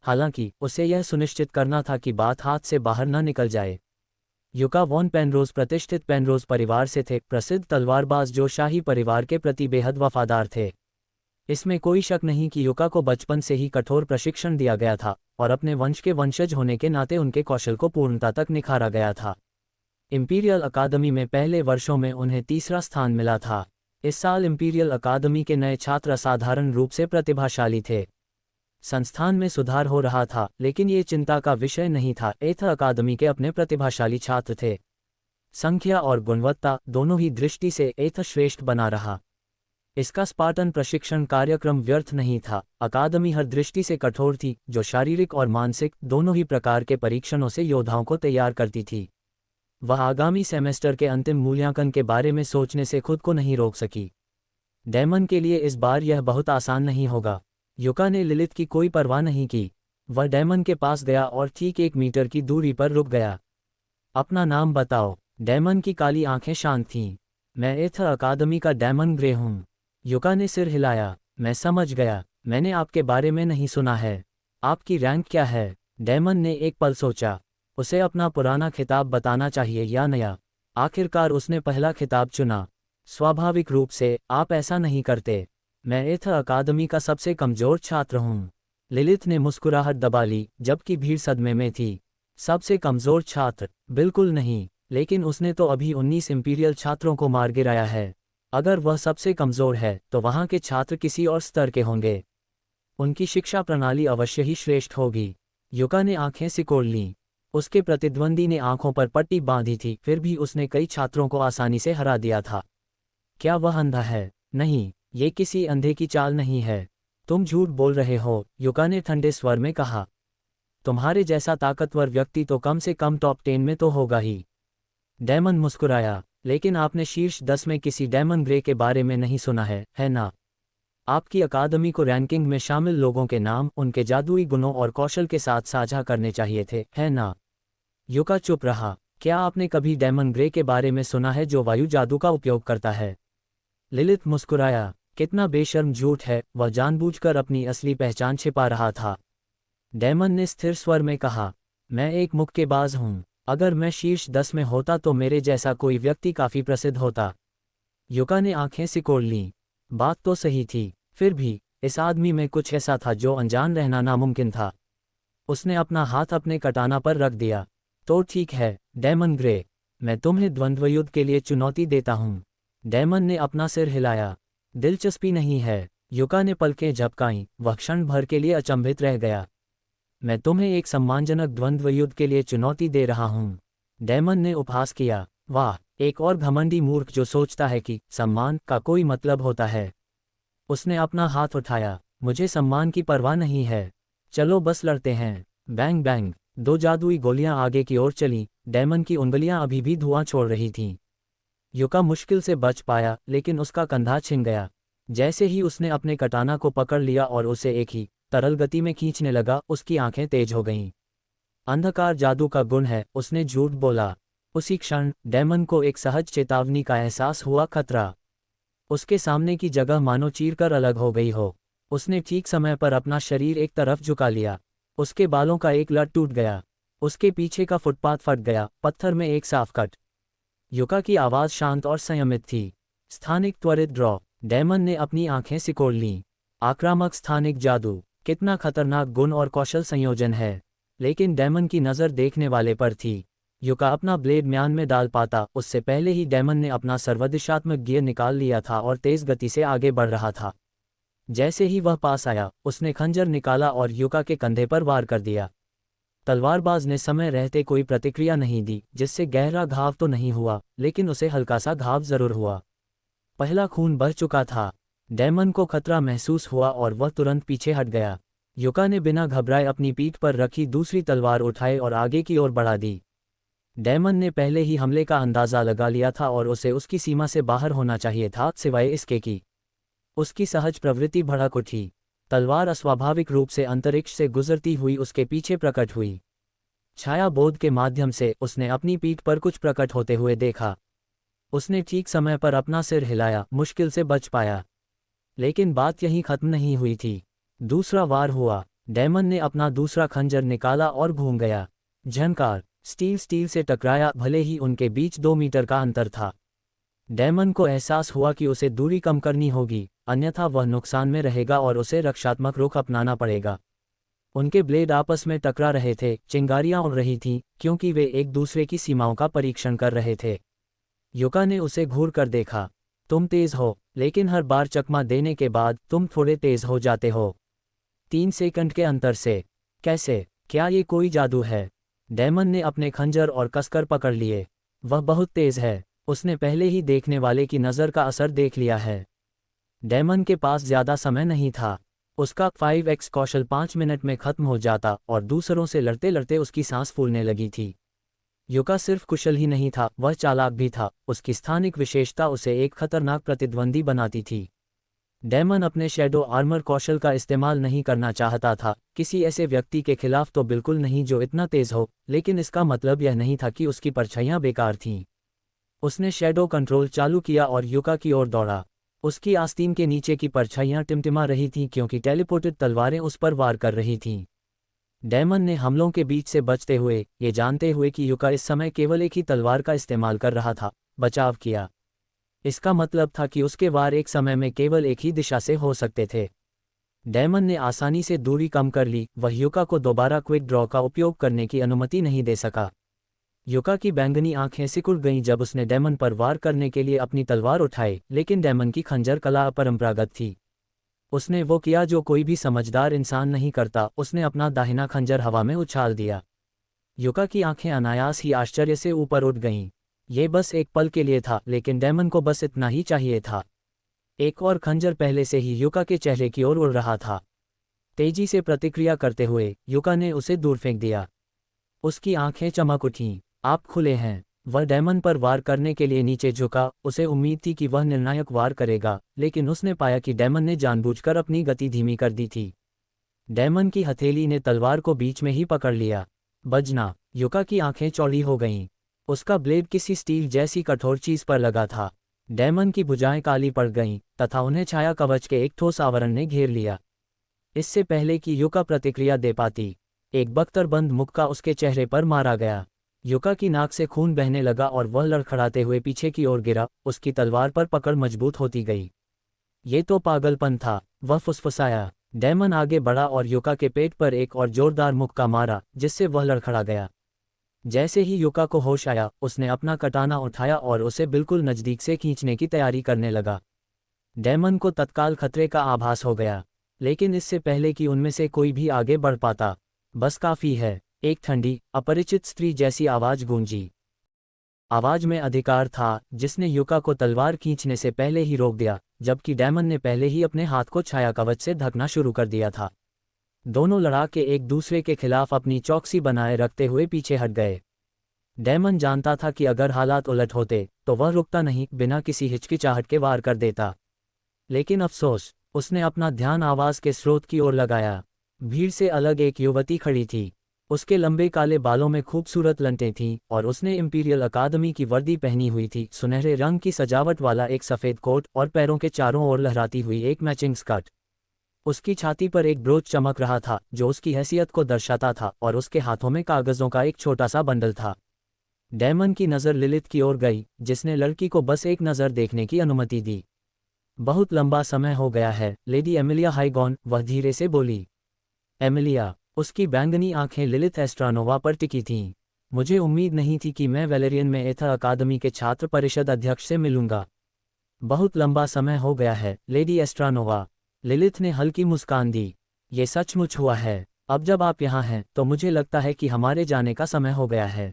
हालांकि उसे यह सुनिश्चित करना था कि बात हाथ से बाहर न निकल जाए। यूका वॉन पेनरोज प्रतिष्ठित पेनरोज परिवार से थे, प्रसिद्ध तलवारबाज जो शाही परिवार के प्रति बेहद वफादार थे। इसमें कोई शक नहीं कि यूका को बचपन से ही कठोर प्रशिक्षण दिया गया था और अपने वंश के वंशज होने के नाते उनके कौशल को पूर्णता तक निखारा गया था। इंपीरियल अकादमी में पहले वर्षों में उन्हें तीसरा स्थान मिला था। इस साल इंपीरियल अकादमी के नए छात्र असाधारण रूप से प्रतिभाशाली थे। संस्थान में सुधार हो रहा था, लेकिन ये चिंता का विषय नहीं था। एथ अकादमी के अपने प्रतिभाशाली छात्र थे। संख्या और गुणवत्ता दोनों ही दृष्टि से एथ श्रेष्ठ बना रहा। इसका स्पार्टन प्रशिक्षण कार्यक्रम व्यर्थ नहीं था। अकादमी हर दृष्टि से कठोर थी, जो शारीरिक और मानसिक दोनों ही प्रकार के परीक्षणों से योद्धाओं को तैयार करती थी। वह आगामी सेमेस्टर के अंतिम मूल्यांकन के बारे में सोचने से खुद को नहीं रोक सकी। डेमन के लिए इस बार यह बहुत आसान नहीं होगा। यूका ने लिलिथ की कोई परवाह नहीं की। वह डेमन के पास गया और ठीक 1 मीटर की दूरी पर रुक गया। अपना नाम बताओ। डेमन की काली आंखें शांत थीं। मैं एथ अकादमी का डेमन ग्रे हूँ। युका ने सिर हिलाया। मैं समझ गया, मैंने आपके बारे में नहीं सुना है। आपकी रैंक क्या है? डेमन ने एक पल सोचा। उसे अपना पुराना खिताब बताना चाहिए या नया। आखिरकार उसने पहला खिताब चुना। स्वाभाविक रूप से आप ऐसा नहीं करते। मैं एथ अकादमी का सबसे कमजोर छात्र हूँ। लिलिथ ने मुस्कुराहट दबा ली, जबकि भीड़ सदमे में थी। सबसे कमजोर छात्र? बिल्कुल नहीं, लेकिन उसने तो अभी 19 इंपीरियल छात्रों को मार गिराया है। अगर वह सबसे कमजोर है तो वहाँ के छात्र किसी और स्तर के होंगे। उनकी शिक्षा प्रणाली अवश्य ही श्रेष्ठ होगी। युका ने आंखें सिकोड़ लीं। उसके प्रतिद्वंदी ने आंखों पर पट्टी बांधी थी, फिर भी उसने कई छात्रों को आसानी से हरा दिया था। क्या वह अंधा है? नहीं, ये किसी अंधे की चाल नहीं है। तुम झूठ बोल रहे हो, युका ने ठंडे स्वर में कहा। तुम्हारे जैसा ताकतवर व्यक्ति तो कम से कम टॉप 10 में तो होगा ही। डेमन मुस्कुराया। लेकिन आपने शीर्ष 10 में किसी डेमन ग्रे के बारे में नहीं सुना है ना? आपकी अकादमी को रैंकिंग में शामिल लोगों के नाम उनके जादुई गुणों और कौशल के साथ साझा करने चाहिए थे, है ना? युका चुप रहा। क्या आपने कभी डेमन ग्रे के बारे में सुना है जो वायु जादू का उपयोग करता है? लिलिथ मुस्कुराया। कितना बेशर्म झूठ है, वह जानबूझकर अपनी असली पहचान छिपा रहा था। डेमन ने स्थिर स्वर में कहा, मैं एक मुक्केबाज हूँ। अगर मैं शीर्ष 10 में होता तो मेरे जैसा कोई व्यक्ति काफी प्रसिद्ध होता। युका ने आंखें सिकोड़ लीं। बात तो सही थी, फिर भी इस आदमी में कुछ ऐसा था जो अनजान रहना नामुमकिन था। उसने अपना हाथ अपने कटाना पर रख दिया। तो ठीक है, डेमन ग्रे, मैं तुम्हें द्वंद्व युद्ध के लिए चुनौती देता हूँ। डेमन ने अपना सिर हिलाया। दिलचस्पी नहीं है। युका ने पलकें झपकाईं, वह क्षण भर के लिए अचंभित रह गया। मैं तुम्हें एक सम्मानजनक द्वंद्व युद्ध के लिए चुनौती दे रहा हूँ। डेमन ने उपहास किया। वाह, एक और घमंडी मूर्ख जो सोचता है कि सम्मान का कोई मतलब होता है। उसने अपना हाथ उठाया। मुझे सम्मान की परवाह नहीं है। चलो बस लड़ते हैं। बैंग बैंग, 2 जादुई गोलियां आगे की ओर चलीं। डेमन की उंगलियां अभी भी धुआं छोड़ रही थीं। युका मुश्किल से बच पाया, लेकिन उसका कंधा छिन गया। जैसे ही उसने अपने कटाना को पकड़ लिया और उसे एक ही तरल गति में खींचने लगा, उसकी आंखें तेज हो गईं। अंधकार जादू का गुण है, उसने झूठ बोला। उसी क्षण डेमन को एक सहज चेतावनी का एहसास हुआ। खतरा। उसके सामने की जगह मानो चीरकर अलग हो गई हो। उसने ठीक समय पर अपना शरीर एक तरफ झुका लिया। उसके बालों का एक लट टूट गया। उसके पीछे का फुटपाथ फट गया, पत्थर में एक साफ कट। युका की आवाज़ शांत और संयमित थी। स्थानिक त्वरित ड्रॉ। डेमन ने अपनी आंखें सिकोड़ लीं। आक्रामक स्थानिक जादू, कितना खतरनाक गुण और कौशल संयोजन है। लेकिन डेमन की नज़र देखने वाले पर थी। युका अपना ब्लेड म्यान में डाल पाता उससे पहले ही डेमन ने अपना सर्वदिशात्मक गियर निकाल लिया था और तेज गति से आगे बढ़ रहा था। जैसे ही वह पास आया, उसने खंजर निकाला और युका के कंधे पर वार कर दिया। तलवारबाज ने समय रहते कोई प्रतिक्रिया नहीं दी, जिससे गहरा घाव तो नहीं हुआ, लेकिन उसे हल्का सा घाव जरूर हुआ। पहला खून बह चुका था। डेमन को खतरा महसूस हुआ और वह तुरंत पीछे हट गया। युका ने बिना घबराए अपनी पीठ पर रखी दूसरी तलवार उठाई और आगे की ओर बढ़ा दी। डेमन ने पहले ही हमले का अंदाजा लगा लिया था और उसे उसकी सीमा से बाहर होना चाहिए था, सिवाय इसके कि उसकी सहज प्रवृत्ति भड़क उठी। तलवार अस्वाभाविक रूप से अंतरिक्ष से गुजरती हुई उसके पीछे प्रकट हुई। छाया बोध के माध्यम से उसने अपनी पीठ पर कुछ प्रकट होते हुए देखा। उसने ठीक समय पर अपना सिर हिलाया, मुश्किल से बच पाया। लेकिन बात यहीं खत्म नहीं हुई थी। दूसरा वार हुआ। डेमन ने अपना दूसरा खंजर निकाला और घूम गया। झनकार। स्टील से टकराया, भले ही उनके बीच 2 मीटर का अंतर था। डेमन को एहसास हुआ कि उसे दूरी कम करनी होगी, अन्यथा वह नुकसान में रहेगा और उसे रक्षात्मक रुख अपनाना पड़ेगा। उनके ब्लेड आपस में टकरा रहे थे, चिंगारियां उड़ रही थीं, क्योंकि वे एक दूसरे की सीमाओं का परीक्षण कर रहे थे। युका ने उसे घूर कर देखा। तुम तेज हो, लेकिन हर बार चकमा देने के बाद तुम थोड़े तेज हो जाते हो। 3 सेकंड के अंतर से। कैसे? क्या ये कोई जादू है? डेमन ने अपने खंजर और कसकर पकड़ लिए। वह बहुत तेज है। उसने पहले ही देखने वाले की नज़र का असर देख लिया है। डेमन के पास ज्यादा समय नहीं था। उसका 5x कौशल 5 मिनट में खत्म हो जाता और दूसरों से लड़ते लड़ते उसकी सांस फूलने लगी थी। युका सिर्फ कुशल ही नहीं था, वह चालाक भी था। उसकी स्थानिक विशेषता उसे एक खतरनाक प्रतिद्वंदी बनाती थी। डेमन अपने शैडो आर्मर कौशल का इस्तेमाल नहीं करना चाहता था, किसी ऐसे व्यक्ति के खिलाफ तो बिल्कुल नहीं जो इतना तेज हो, लेकिन इसका मतलब यह नहीं था कि उसकी परछाइयां बेकार थीं। उसने शैडो कंट्रोल चालू किया और युका की ओर दौड़ा। उसकी आस्तीन के नीचे की परछाइयां टिमटिमा रही थीं क्योंकि टेलीपोर्टेड तलवारें उस पर वार कर रही थीं। डेमन ने हमलों के बीच से बचते हुए, ये जानते हुए कि युका इस समय केवल एक ही तलवार का इस्तेमाल कर रहा था, बचाव किया। इसका मतलब था कि उसके वार एक समय में केवल एक ही दिशा से हो सकते थे। डेमन ने आसानी से दूरी कम कर ली, वह युका को दोबारा क्विक ड्रॉ का उपयोग करने की अनुमति नहीं दे सका। युका की बैंगनी आंखें सिकुड़ गईं जब उसने डेमन पर वार करने के लिए अपनी तलवार उठाई, लेकिन डेमन की खंजर कला अपरंपरागत थी। उसने वो किया जो कोई भी समझदार इंसान नहीं करता, उसने अपना दाहिना खंजर हवा में उछाल दिया। युका की आंखें अनायास ही आश्चर्य से ऊपर उठ गईं। ये बस एक पल के लिए था, लेकिन डेमन को बस इतना ही चाहिए था। एक और खंजर पहले से ही युका के चेहरे की ओर उड़ रहा था। तेजी से प्रतिक्रिया करते हुए युका ने उसे दूर फेंक दिया। उसकी आंखें चमक उठीं। आप खुले हैं। वह डेमन पर वार करने के लिए नीचे झुका, उसे उम्मीद थी कि वह निर्णायक वार करेगा, लेकिन उसने पाया कि डेमन ने जानबूझकर अपनी गति धीमी कर दी थी। डेमन की हथेली ने तलवार को बीच में ही पकड़ लिया। बजना। युका की आंखें चौड़ी हो गईं। उसका ब्लेड किसी स्टील जैसी कठोर चीज पर लगा था। डेमन की भुजाएं काली पड़ गईं तथा उन्हें छाया कवच के एक ठोस आवरण ने घेर लिया। इससे पहले कि युका प्रतिक्रिया दे पाती, एक बख्तरबंद मुक्का उसके चेहरे पर मारा गया। युका की नाक से खून बहने लगा और वह लड़खड़ाते हुए पीछे की ओर गिरा, उसकी तलवार पर पकड़ मजबूत होती गई। ये तो पागलपन था, वह फुसफुसाया। डेमन आगे बढ़ा और युका के पेट पर एक और जोरदार मुक्का मारा, जिससे वह लड़खड़ा गया। जैसे ही युका को होश आया, उसने अपना कटाना उठाया और उसे बिल्कुल नज़दीक से खींचने की तैयारी करने लगा। डेमन को तत्काल खतरे का आभास हो गया, लेकिन इससे पहले कि उनमें से कोई भी आगे बढ़ पाता, बस काफ़ी है, एक ठंडी, अपरिचित स्त्री जैसी आवाज़ गूंजी। आवाज़ में अधिकार था, जिसने युका को तलवार खींचने से पहले ही रोक दिया, जबकि डेमन ने पहले ही अपने हाथ को छाया कवच से ढकना शुरू कर दिया था। दोनों लड़ाके एक दूसरे के खिलाफ अपनी चौकसी बनाए रखते हुए पीछे हट गए। डेमन जानता था कि अगर हालात उलट होते, तो वह रुकता नहीं, बिना किसी हिचकिचाहट के वार कर देता। लेकिन अफसोस, उसने अपना ध्यान आवाज़ के स्रोत की ओर लगाया। भीड़ से अलग एक युवती खड़ी थी। उसके लंबे काले बालों में खूबसूरत लंटें थीं और उसने इंपीरियल अकादमी की वर्दी पहनी हुई थी, सुनहरे रंग की सजावट वाला एक सफ़ेद कोट और पैरों के चारों ओर लहराती हुई एक मैचिंग स्कर्ट। उसकी छाती पर एक ब्रोच चमक रहा था, जो उसकी हैसियत को दर्शाता था, और उसके हाथों में कागज़ों का एक छोटा सा बंडल था। डेमन की नज़र लिलिथ की ओर गई, जिसने लड़की को बस एक नज़र देखने की अनुमति दी। बहुत लंबा समय हो गया है, लेडी एमिलिया हाइगॉन, वह धीरे से बोली। एमिलिया। उसकी बैंगनी आंखें लिलिथ एस्ट्रानोवा पर टिकी थीं। मुझे उम्मीद नहीं थी कि मैं वैलेरियन में एथर अकादमी के छात्र परिषद अध्यक्ष से मिलूंगा। बहुत लंबा समय हो गया है, लेडी एस्ट्रानोवा। लिलिथ ने हल्की मुस्कान दी। ये सचमुच हुआ है। अब जब आप यहाँ हैं, तो मुझे लगता है कि हमारे जाने का समय हो गया है।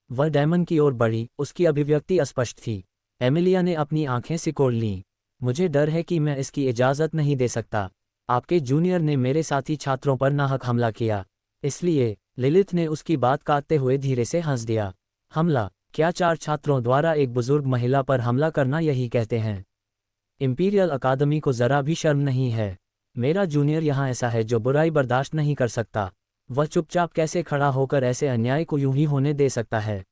वह डेमन की ओर बढ़ी, उसकी अभिव्यक्ति अस्पष्ट थी। एमिलिया ने अपनी आंखें सिकोड़ लीं। मुझे डर है कि मैं इसकी इजाज़त नहीं दे सकता। आपके जूनियर ने मेरे साथी छात्रों पर नाहक हमला किया, इसलिए। लिलिथ ने उसकी बात काटते हुए धीरे से हंस दिया। हमला? क्या 4 छात्रों द्वारा एक बुजुर्ग महिला पर हमला करना यही कहते हैं? इंपीरियल अकादमी को ज़रा भी शर्म नहीं है। मेरा जूनियर यहाँ ऐसा है जो बुराई बर्दाश्त नहीं कर सकता। वह चुपचाप कैसे खड़ा होकर ऐसे अन्याय को यूं ही होने दे सकता है?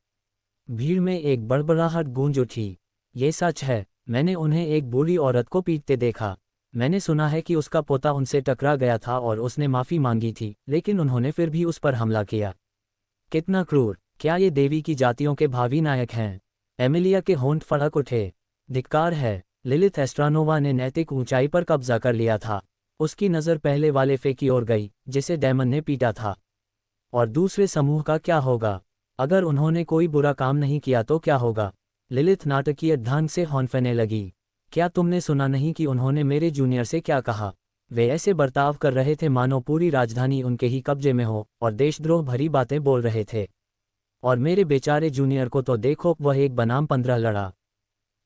भीड़ में एक बड़बड़ाहट गूंज उठी। ये सच है, मैंने उन्हें एक बूढ़ी औरत को पीटते देखा। मैंने सुना है कि उसका पोता उनसे टकरा गया था और उसने माफ़ी मांगी थी, लेकिन उन्होंने फिर भी उस पर हमला किया। कितना क्रूर! क्या ये देवी की जातियों के भावी नायक हैं? एमिलिया के होंठ फड़क उठे। धिक्कार है! लिलिथ एस्ट्रानोवा ने नैतिक ऊंचाई पर कब्जा कर लिया था। उसकी नज़र पहले वाले फे की ओर गई, जिसे डेमन ने पीटा था। और दूसरे समूह का क्या होगा? अगर उन्होंने कोई बुरा काम नहीं किया तो क्या होगा? लिलिथ नाटकीय ढंग से हौंफने लगी। क्या तुमने सुना नहीं कि उन्होंने मेरे जूनियर से क्या कहा? वे ऐसे बर्ताव कर रहे थे मानो पूरी राजधानी उनके ही कब्जे में हो, और देशद्रोह भरी बातें बोल रहे थे। और मेरे बेचारे जूनियर को तो देखो, वह एक बनाम 15 लड़ा।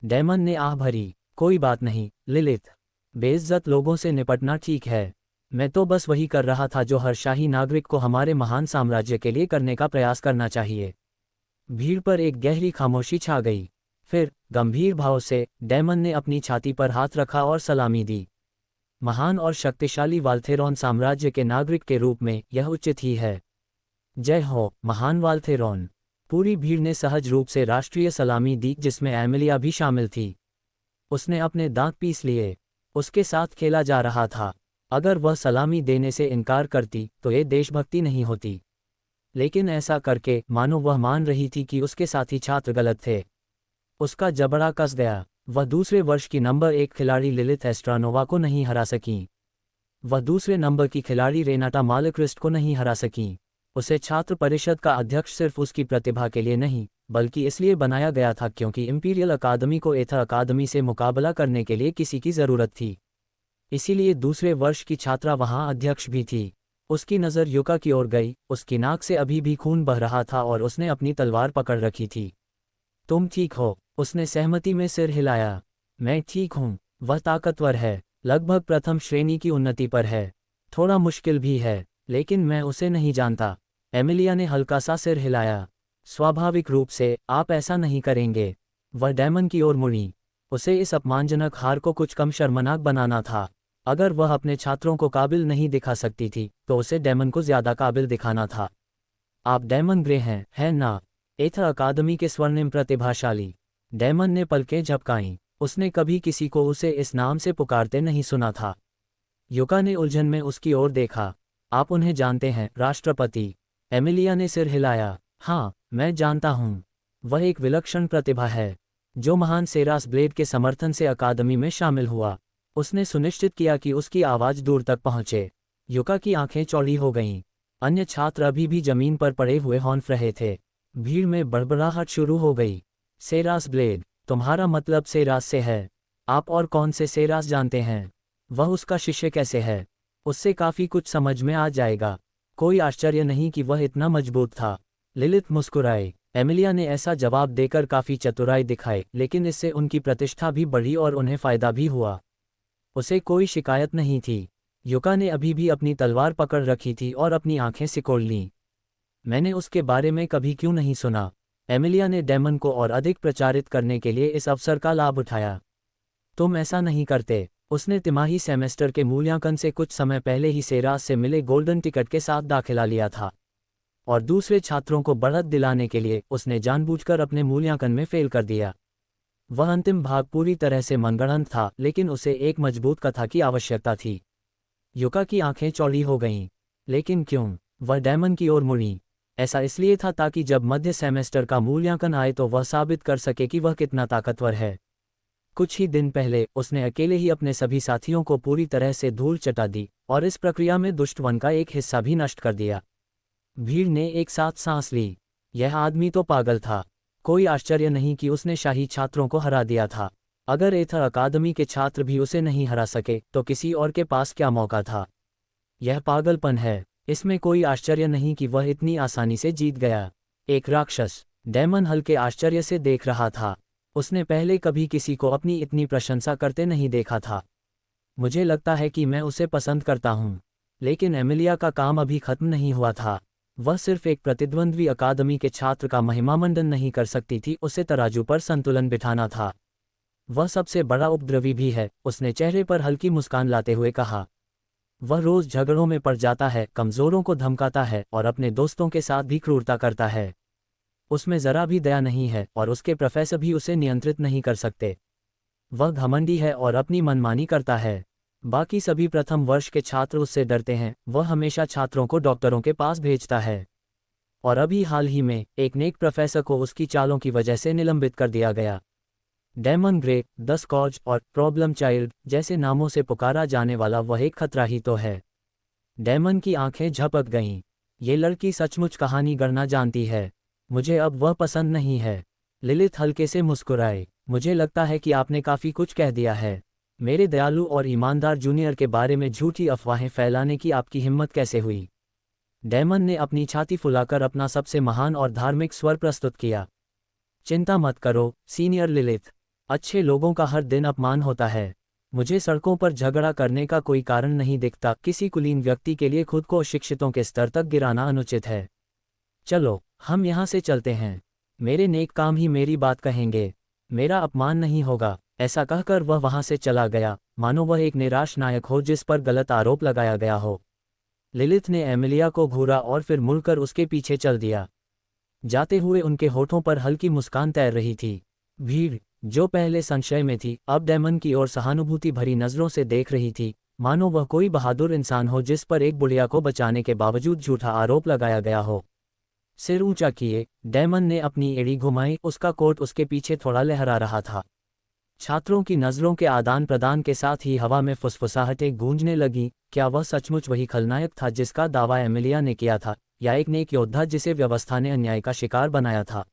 डेमन ने आह भरी। कोई बात नहीं, लिलिथ। बेइज्जत लोगों से निपटना ठीक है। मैं तो बस वही कर रहा था जो हर शाही नागरिक को हमारे महान साम्राज्य के लिए करने का प्रयास करना चाहिए। भीड़ पर एक गहरी खामोशी छा गई। फिर, गंभीर भाव से, डेमन ने अपनी छाती पर हाथ रखा और सलामी दी। महान और शक्तिशाली वाल्थेरॉन साम्राज्य के नागरिक के रूप में यह उचित ही है। जय हो महान वाल्थेरॉन। पूरी भीड़ ने सहज रूप से राष्ट्रीय सलामी दी, जिसमें एमिलिया भी शामिल थी। उसने अपने दांत पीस लिए। उसके साथ खेला जा रहा था। अगर वह सलामी देने से इनकार करती तो ये देशभक्ति नहीं होती, लेकिन ऐसा करके मानो वह मान रही थी कि उसके साथी छात्र गलत थे। उसका जबड़ा कस गया। वह दूसरे वर्ष की नंबर 1 खिलाड़ी लिलिथ एस्ट्रानोवा को नहीं हरा सकी। वह दूसरे नंबर की खिलाड़ी रेनाटा मालक्रिस्ट को नहीं हरा सकी। उसे छात्र परिषद का अध्यक्ष सिर्फ उसकी प्रतिभा के लिए नहीं, बल्कि इसलिए बनाया गया था क्योंकि इंपीरियल अकादमी को एथर अकादमी से मुकाबला करने के लिए किसी की ज़रूरत थी। इसीलिए दूसरे वर्ष की छात्रा वहां अध्यक्ष भी थी। उसकी नज़र युका की ओर गई। उसकी नाक से अभी भी खून बह रहा था और उसने अपनी तलवार पकड़ रखी थी। तुम ठीक हो? उसने सहमति में सिर हिलाया। मैं ठीक हूँ। वह ताकतवर है, लगभग प्रथम श्रेणी की उन्नति पर है। थोड़ा मुश्किल भी है, लेकिन मैं उसे नहीं जानता। एमिलिया ने हल्का सा सिर हिलाया। स्वाभाविक रूप से आप ऐसा नहीं करेंगे। वह डैमन की ओर मुड़ी। उसे इस अपमानजनक हार को कुछ कम शर्मनाक बनाना था। अगर वह अपने छात्रों को काबिल नहीं दिखा सकती थी तो उसे डैमन को ज्यादा काबिल दिखाना था। आप डैमन ग्रे हैं, है ना? एथर अकादमी के स्वर्णिम प्रतिभाशाली। डैमन ने पलकें झपकाईं। उसने कभी किसी को उसे इस नाम से पुकारते नहीं सुना था। युका ने उलझन में उसकी ओर देखा। आप उन्हें जानते हैं, राष्ट्रपति? एमिलिया ने सिर हिलाया। हाँ, मैं जानता हूँ। वह एक विलक्षण प्रतिभा है, जो महान सेरास ब्लेड के समर्थन से अकादमी में शामिल हुआ। उसने सुनिश्चित किया कि उसकी आवाज़ दूर तक पहुँचे। युका की आंखें चौड़ी हो गईं। अन्य छात्र अभी भी जमीन पर पड़े हुए हौंफ रहे थे। भीड़ में बड़बड़ाहट शुरू हो गई। सेरास ब्लेड? तुम्हारा मतलब सेरास से है? आप और कौन से सेरास जानते हैं? वह उसका शिष्य कैसे है? उससे काफ़ी कुछ समझ में आ जाएगा। कोई आश्चर्य नहीं कि वह इतना मजबूत था। लिलिथ मुस्कुराए। एमिलिया ने ऐसा जवाब देकर काफ़ी चतुराई दिखाई, लेकिन इससे उनकी प्रतिष्ठा भी बढ़ी और उन्हें फ़ायदा भी हुआ। उसे कोई शिकायत नहीं थी। युका ने अभी भी अपनी तलवार पकड़ रखी थी और अपनी आंखें सिकोड़ लीं। मैंने उसके बारे में कभी क्यों नहीं सुना? एमिलिया ने डैमन को और अधिक प्रचारित करने के लिए इस अवसर का लाभ उठाया। तुम ऐसा नहीं करते। उसने तिमाही सेमेस्टर के मूल्यांकन से कुछ समय पहले ही सेरास से मिले गोल्डन टिकट के साथ दाखिला लिया था, और दूसरे छात्रों को बढ़त दिलाने के लिए उसने जानबूझकर अपने मूल्यांकन में फेल कर दिया। वह अंतिम भाग पूरी तरह से मनगढ़ंत था, लेकिन उसे एक मजबूत कथा की आवश्यकता थी। युका की आंखें चौड़ी हो गईं। लेकिन क्यों? वह डैमन की ओर मुड़ी। ऐसा इसलिए था ताकि जब मध्य सेमेस्टर का मूल्यांकन आए तो वह साबित कर सके कि वह कितना ताकतवर है। कुछ ही दिन पहले उसने अकेले ही अपने सभी साथियों को पूरी तरह से धूल चटा दी और इस प्रक्रिया में दुष्टवन का एक हिस्सा भी नष्ट कर दिया। भीड़ ने एक साथ सांस ली। यह आदमी तो पागल था। कोई आश्चर्य नहीं कि उसने शाही छात्रों को हरा दिया था। अगर एथर अकादमी के छात्र भी उसे नहीं हरा सके तो किसी और के पास क्या मौका था? यह पागलपन है। इसमें कोई आश्चर्य नहीं कि वह इतनी आसानी से जीत गया। एक राक्षस। डैमन हल्के आश्चर्य से देख रहा था। उसने पहले कभी किसी को अपनी इतनी प्रशंसा करते नहीं देखा था। मुझे लगता है कि मैं उसे पसंद करता हूँ। लेकिन एमिलिया का काम अभी खत्म नहीं हुआ था। वह सिर्फ एक प्रतिद्वंद्वी अकादमी के छात्र का महिमामंडन नहीं कर सकती थी, उसे तराजू पर संतुलन बिठाना था। वह सबसे बड़ा उपद्रवी भी है, उसने चेहरे पर हल्की मुस्कान लाते हुए कहा। वह रोज झगड़ों में पड़ जाता है, कमजोरों को धमकाता है और अपने दोस्तों के साथ भी क्रूरता करता है। उसमें जरा भी दया नहीं है और उसके प्रोफेसर भी उसे नियंत्रित नहीं कर सकते। वह घमंडी है और अपनी मनमानी करता है। बाकी सभी प्रथम वर्ष के छात्र उससे डरते हैं। वह हमेशा छात्रों को डॉक्टरों के पास भेजता है, और अभी हाल ही में एक नेक प्रोफेसर को उसकी चालों की वजह से निलंबित कर दिया गया। डैमन ग्रे, द स्कॉर्च और प्रॉब्लम चाइल्ड जैसे नामों से पुकारा जाने वाला वह एक खतरा ही तो है। डैमन की आंखें झपक गईं। ये लड़की सचमुच कहानी गढ़ना जानती है। मुझे अब वह पसंद नहीं है। लिलिथ हल्के से मुस्कुराए। मुझे लगता है कि आपने काफ़ी कुछ कह दिया है। मेरे दयालु और ईमानदार जूनियर के बारे में झूठी अफवाहें फैलाने की आपकी हिम्मत कैसे हुई? डैमन ने अपनी छाती फुलाकर अपना सबसे महान और धार्मिक स्वर प्रस्तुत किया। चिंता मत करो सीनियर लिलिथ। अच्छे लोगों का हर दिन अपमान होता है। मुझे सड़कों पर झगड़ा करने का कोई कारण नहीं दिखता। किसी कुलीन व्यक्ति के लिए खुद को शिक्षितों के स्तर तक गिराना अनुचित है। चलो हम यहाँ से चलते हैं। मेरे नेक काम ही मेरी बात कहेंगे। मेरा अपमान नहीं होगा। ऐसा कहकर वह वहां से चला गया, मानो वह एक निराश नायक हो जिस पर गलत आरोप लगाया गया हो। लिलिथ ने एमिलिया को घूरा और फिर मुड़कर उसके पीछे चल दिया। जाते हुए उनके होठों पर हल्की मुस्कान तैर रही थी। भीड़, जो पहले संशय में थी, अब डैमन की ओर सहानुभूति भरी नज़रों से देख रही थी, मानो वह कोई बहादुर इंसान हो जिस पर एक बुढ़िया को बचाने के बावजूद झूठा आरोप लगाया गया हो। सिर ऊंचा किए, डैमन ने अपनी एड़ी घुमाई, उसका कोट उसके पीछे थोड़ा लहरा रहा था। छात्रों की नज़रों के आदान प्रदान के साथ ही हवा में फुसफुसाहटें गूंजने लगीं। क्या वह सचमुच वही खलनायक था जिसका दावा एमिलिया ने किया था, या एक नेक योद्धा जिसे व्यवस्था ने अन्याय का शिकार बनाया था?